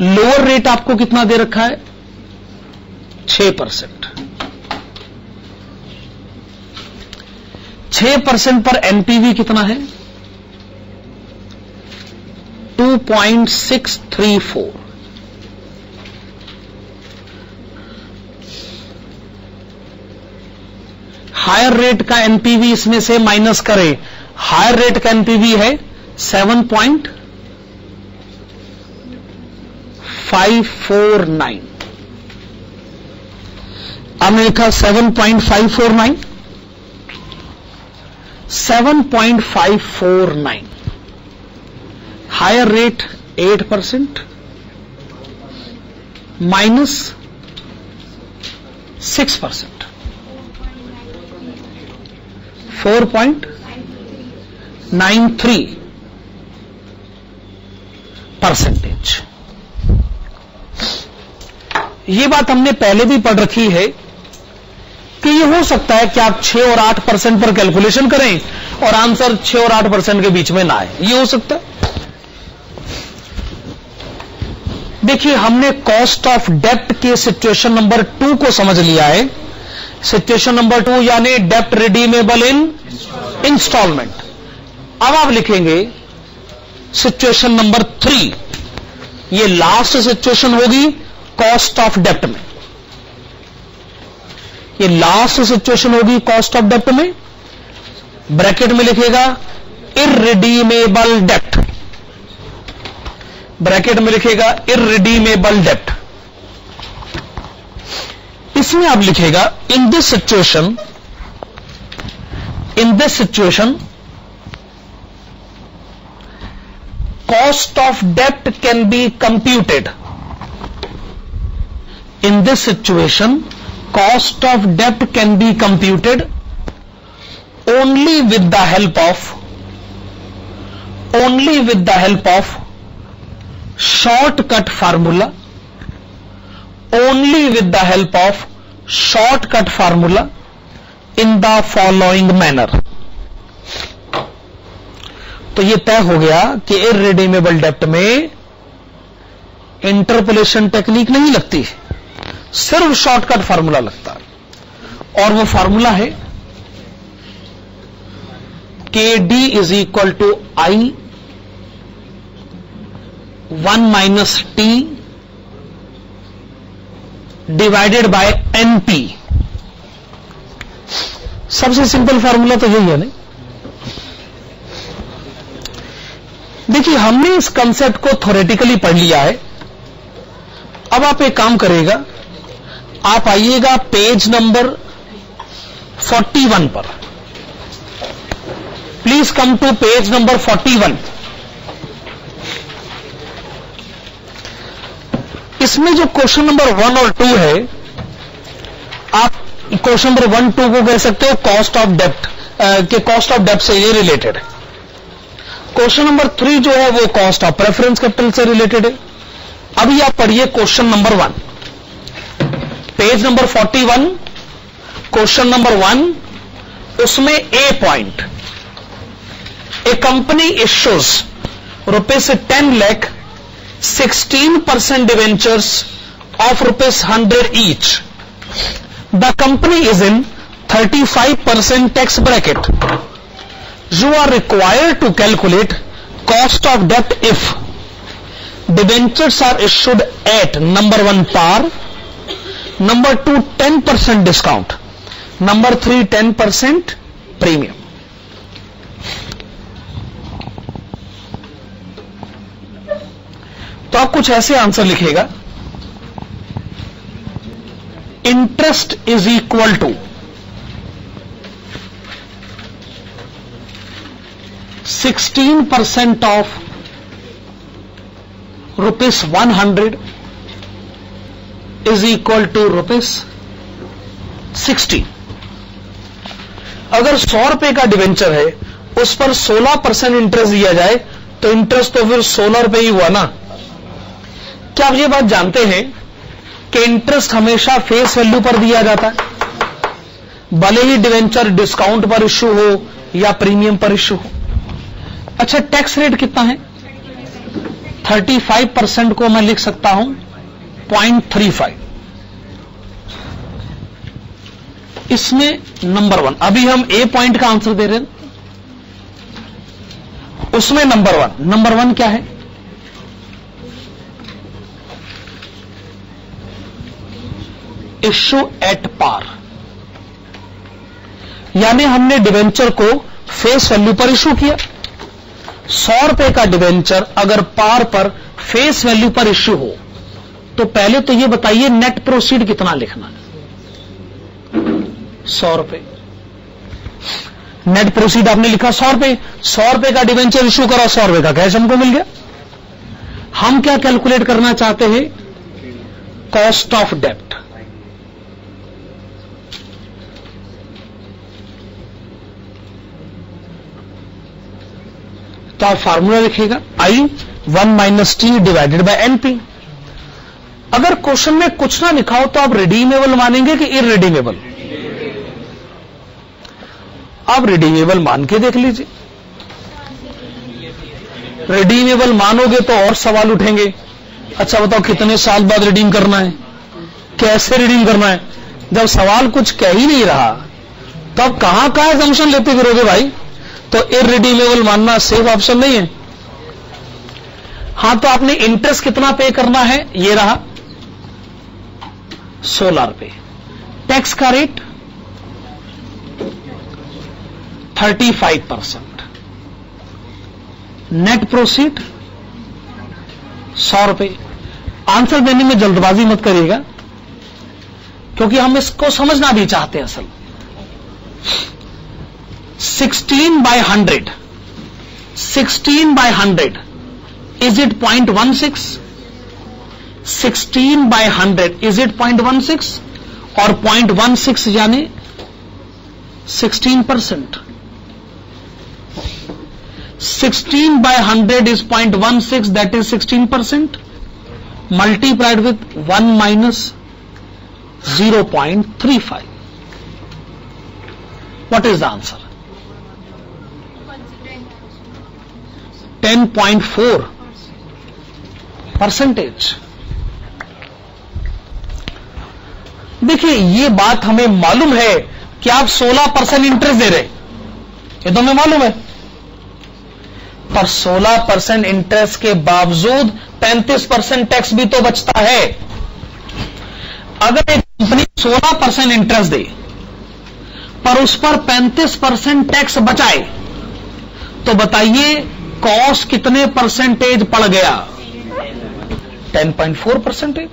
लोअर रेट आपको कितना दे रखा है? 6%। 6% पर एनपीवी कितना है? 2.634। हायर रेट का एनपीवी इसमें से माइनस करें, हायर रेट का एनपीवी है 7.549। हमने लिखा 7.549, 7.549। Higher rate 8% minus 6%, 4.93%। ये बात हमने पहले भी पढ़ रखी है कि ये हो सकता है कि आप 6 और 8% पर कैलकुलेशन करें और आंसर 6 और 8% के बीच में ना आए, ये हो सकता है। देखिए हमने कॉस्ट ऑफ डेप्ट के सिचुएशन नंबर 2 को समझ लिया है। सिचुएशन नंबर 2 यानी डेप्ट रिडीमेबल इन इंस्टॉलमेंट। अब आप लिखेंगे सिचुएशन नंबर 3, ये लास्ट सिचुएशन होगी कॉस्ट ऑफ डेप्ट में, ये लास्ट सिचुएशन होगी कॉस्ट ऑफ डेप्ट में। ब्रैकेट में लिखेगा इररिडीमेबल डेप्ट, ब्रैकेट में लिखेगा इररिडीमेबल डेप्ट। इसमें आप लिखेगा in this situation cost of डेप्ट can be computed. In this situation, cost of debt can be computed only with the help of shortcut formula, only with the help of shortcut formula in the following manner। तो ये तय हो गया कि irredeemable डेप्ट में interpolation technique नहीं लगती, सिर्फ शॉर्टकट फार्मूला लगता है, और वो फार्मूला है KD is equal to I 1 minus T divided by NP। सबसे सिंपल फार्मूला तो यही है नहीं। देखिए हमने इस कंसेप्ट को थ्योरेटिकली पढ़ लिया है। अब आप एक काम करिएगा, आप आइएगा पेज नंबर 41 पर। Please come to page number 41। इसमें जो क्वेश्चन नंबर 1 और 2 है, आप क्वेश्चन नंबर 1, 2 को कह सकते हो कॉस्ट ऑफ डेब्ट के कॉस्ट ऑफ डेब्ट से ये रिलेटेड है। क्वेश्चन नंबर 3 जो है वो कॉस्ट ऑफ प्रेफरेंस कैपिटल से रिलेटेड है। अभी आप पढ़िए question number 1, page number 41, question number 1, उसमें ए point, A company issues ₹10 lakh 16% debentures of ₹100 each. The company is in 35% tax bracket. You are required to calculate cost of debt if debentures are issued at number 1 par, number 2 10% discount, number 3 10% premium. तो आप कुछ ऐसे answer लिखेगा, interest is equal to 16% of ₹100 is equal to ₹60। अगर 100 रुपए का debenture है, उस पर 16% इंटरेस्ट दिया जाए तो इंटरेस्ट तो फिर 16 रुपए ही हुआ ना। क्या आप ये बात जानते हैं कि इंटरेस्ट हमेशा फेस वैल्यू पर दिया जाता है, भले ही डिवेंचर डिस्काउंट पर इश्यू हो या प्रीमियम पर इश्यू हो। अच्छा, टैक्स रेट कितना है? 35% को मैं लिख सकता हूं 0.35। इसमें नंबर 1, अभी हम ए पॉइंट का आंसर दे रहे हैं, उसमें नंबर 1 क्या है? इश्यू एट पार, यानी हमने डिवेंचर को फेस वैल्यू पर इश्यू किया। 100 रुपए का डिवेंचर अगर पार पर फेस वैल्यू पर इश्यू हो तो पहले तो यह बताइए नेट प्रोसीड कितना लिखना है? 100 रुपए। नेट प्रोसीड आपने लिखा 100 रुपए, 100 रुपए का डिवेंचर इश्यू करा, 100 रुपए का कैश हमको मिल गया। हम क्या कैलकुलेट करना चाहते हैं? कॉस्ट ऑफ डेब्ट। तो आप फार्मूला लिखेगा I1 - T divided by NP। अगर क्वेश्चन में कुछ ना लिखा हो तो आप रिडीमेबल मानेंगे कि इररिडीमेबल? आप रिडीमेबल मान के देख लीजिए। रिडीमेबल मानोगे तो और सवाल उठेंगे। अच्छा बताओ कितने साल बाद रिडीम करना है, कैसे रिडीम करना है? जब सवाल कुछ कह ही नहीं रहा तो आप कहां असम्पशन लेते फिरोगे भाई? तो इररिडीमेबल मानना सेफ ऑप्शन नहीं है। हां, तो आपने इंटरेस्ट कितना पे करना है? ये रहा 16 रुपए। टैक्स का रेट 35%। नेट प्रोसीड 100 रुपए। आंसर देने में जल्दबाजी मत करिएगा, क्योंकि हम इसको समझना भी चाहते हैं। असल 16/100, 16/100 इज इट 0.16? 16/100 is it 0.16? और 0.16 यानी 16%। 16/100 is 0.16, that is 16%, multiplied with 1 minus 0.35. What is the answer? 10.4%. देखिए, ये बात हमें मालूम है कि आप 16% इंटरेस्ट दे रहे हैं, ये तो हमें मालूम है, पर 16% इंटरेस्ट के बावजूद 35% टैक्स भी तो बचता है। अगर एक कंपनी 16% इंटरेस्ट दे पर उस पर 35% टैक्स बचाए तो बताइए कॉस्ट कितने परसेंटेज पड़ गया? 10.4%।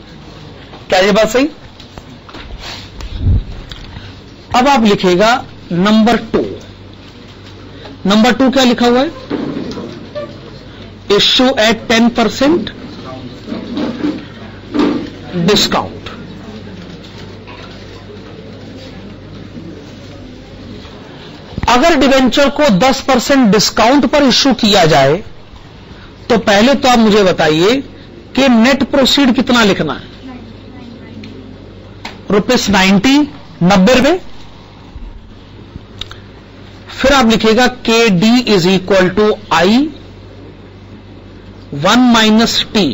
क्या ये बात सही? अब आप लिखेगा नंबर 2। नंबर 2 क्या लिखा हुआ है? Issue at 10%, discount. अगर डिवेंचर को 10% डिस्काउंट पर इश्यू किया जाए तो पहले तो आप मुझे बताइए कि नेट प्रोसीड कितना लिखना है? ₹90, 90 रुपए। फिर आप लिखिएगा K D is equal to I 1 minus T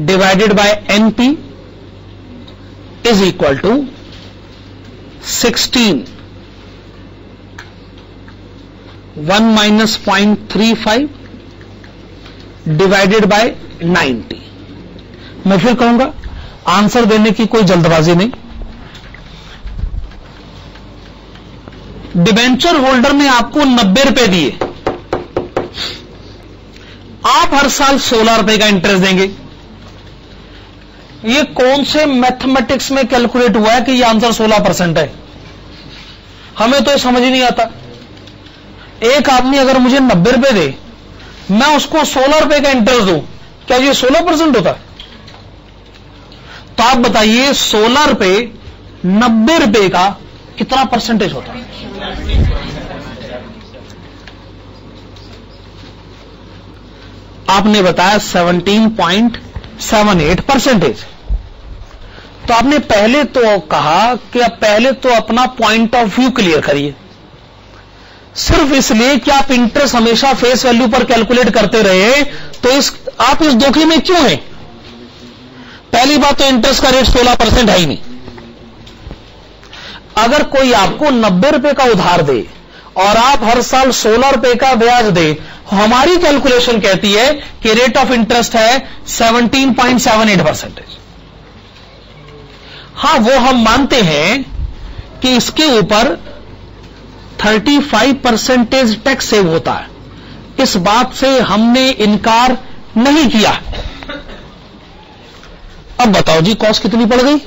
divided by NP is equal to 16 1 minus 0.35 divided by 90। मैं फिर कहूंगा, आंसर देने की कोई जल्दबाजी नहीं। डिबेंचर होल्डर ने आपको 90 रुपए दिए, आप हर साल 16 रुपए का इंटरेस्ट देंगे। ये कौन से मैथमेटिक्स में कैलकुलेट हुआ है कि ये आंसर 16% है? हमें तो समझ ही नहीं आता। एक आदमी अगर मुझे 90 रुपए दे, मैं उसको 16 रुपए का इंटरेस्ट दूं, क्या ये 16% होता? तो आप बताइए 16 रुपए 90 रुपए का कितना परसेंटेज होता है? आपने बताया 17.78%। तो आपने पहले तो कहा कि आप पहले तो अपना पॉइंट ऑफ व्यू क्लियर करिए। सिर्फ इसलिए कि आप इंटरेस्ट हमेशा फेस वैल्यू पर कैलकुलेट करते रहे, तो आप इस धोखे में क्यों हैं? पहली बात तो इंटरेस्ट का रेट 16% है ही नहीं। अगर कोई आपको 90 रुपए का उधार दे और आप हर साल 16 रुपए का ब्याज दे, हमारी कैलकुलेशन कहती है कि रेट ऑफ इंटरेस्ट है 17.78%। हां, वो हम मानते हैं कि इसके ऊपर 35% टैक्स सेव होता है, इस बात से हमने इनकार नहीं किया। अब बताओ जी, कॉस्ट कितनी पड़ गई?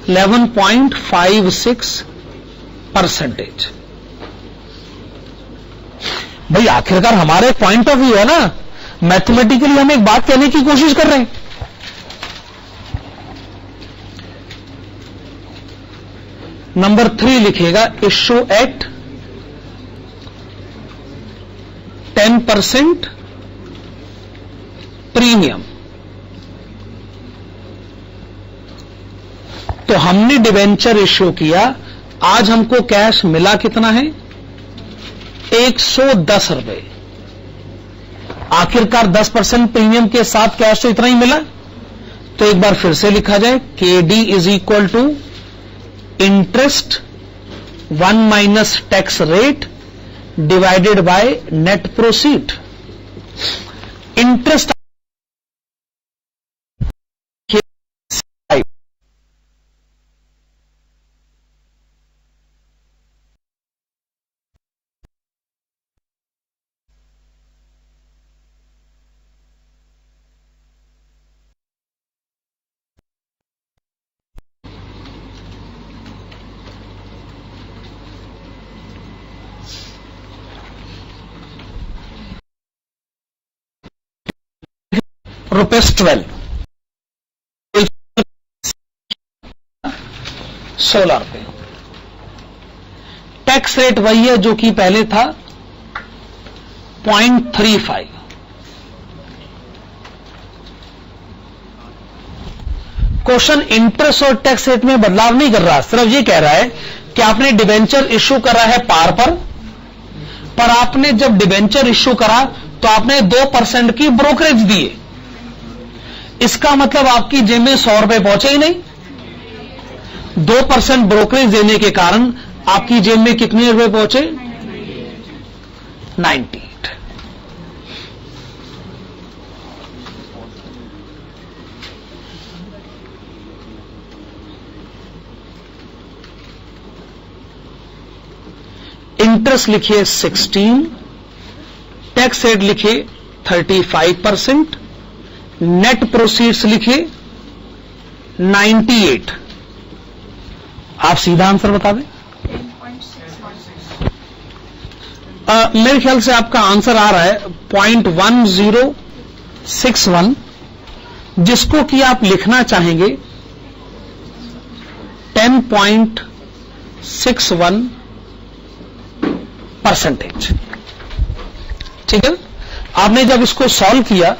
11.56%। भाई आखिरकार हमारे पॉइंट ऑफ व्यू है ना, मैथमेटिकली हम एक बात कहने की कोशिश कर रहे हैं। नंबर 3 लिखिएगा, इश्यू एट 10% प्रीमियम। तो हमने डिवेंचर इश्यू किया, आज हमको कैश मिला कितना है? 110 रुपए। आखिरकार 10% प्रीमियम के साथ कैश तो इतना ही मिला। तो एक बार फिर से लिखा जाए, K D is equal to interest 1 minus tax rate divided by net proceed. Interest ₹12, 16 रुपए। टैक्स रेट वही है जो कि पहले था 0.35। क्वेश्चन इंटरेस्ट और टैक्स रेट में बदलाव नहीं कर रहा, सिर्फ ये कह रहा है कि आपने डिबेंचर इश्यू करा है पार पर आपने जब डिबेंचर इश्यू करा तो आपने 2% की ब्रोकरेज दिए। इसका मतलब आपकी जेब में 100 रुपए पहुंचे ही नहीं। 2% ब्रोकरेज देने के कारण आपकी जेब में कितने रुपए पहुंचे? 98। इंटरेस्ट लिखिए 16, टैक्स रेट लिखिए 35%, नेट प्रोसीड्स लिखिए 98। आप सीधा आंसर बता दें। मेरे ख्याल से आपका आंसर आ रहा है 0.1061 जिसको कि आप लिखना चाहेंगे 10.61%। ठीक है, आपने जब इसको सॉल्व किया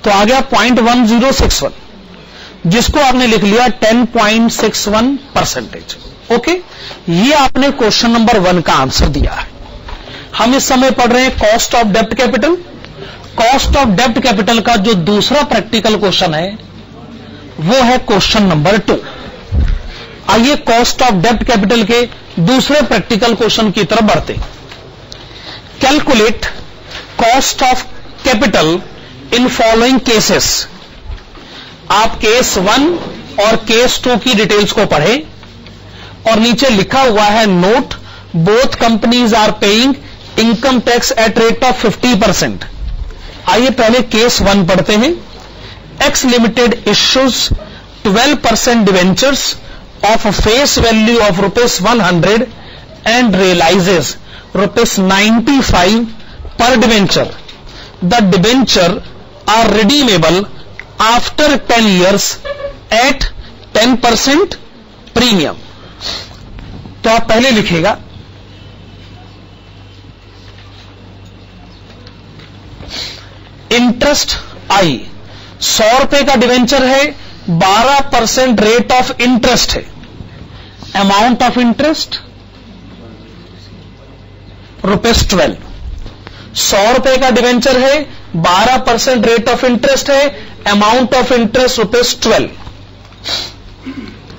तो आ गया 0.1061, जिसको आपने लिख लिया 10.61%। ओके, ये आपने क्वेश्चन नंबर 1 का आंसर दिया है। हम इस समय पढ़ रहे हैं कॉस्ट ऑफ डेब्ट कैपिटल। कॉस्ट ऑफ डेब्ट कैपिटल का जो दूसरा प्रैक्टिकल क्वेश्चन है वो है क्वेश्चन नंबर 2। आइए कॉस्ट ऑफ डेब्ट कैपिटल के दूसरे प्रैक्टिकल क्वेश्चन की तरफ बढ़ते हैं। Calculate cost of capital in following cases. आप केस 1 और केस 2 की डिटेल्स को पढ़ें और नीचे लिखा हुआ है note both companies are paying income tax at rate of 50%। आइए पहले केस 1 पढ़ते हैं। X limited issues 12% debentures of face value of ₹100 and realises ₹95 पर debenture. The debenture are redeemable after 10 years at 10% premium. तो आप पहले लिखेगा इंटरेस्ट आई, 100 रुपए का डिवेंचर है, 12% रेट ऑफ इंटरेस्ट है। Amount of interest ₹12। 100 रुपए का डिवेंचर है, 12% रेट ऑफ इंटरेस्ट है, अमाउंट ऑफ इंटरेस्ट ₹12।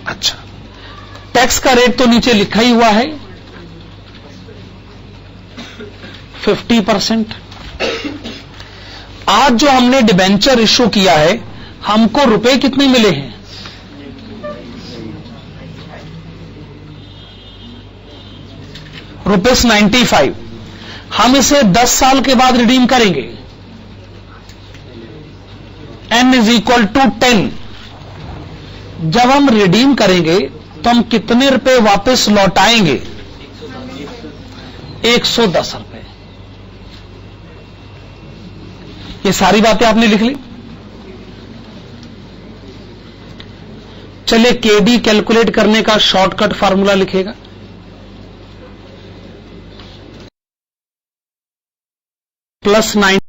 अच्छा, टैक्स का रेट तो नीचे लिखा ही हुआ है 50%। आज जो हमने डिबेंचर इश्यू किया है, हमको रुपए कितने मिले हैं? ₹95। हम इसे 10 साल के बाद रिडीम करेंगे। n = 10। जब हम रिडीम करेंगे तो हम कितने रुपए वापस लौटाएंगे? 110 रुपए। ये सारी बातें आपने लिख ली। चलिए केडी कैलकुलेट करने का शॉर्टकट फार्मूला लिखेगा। +9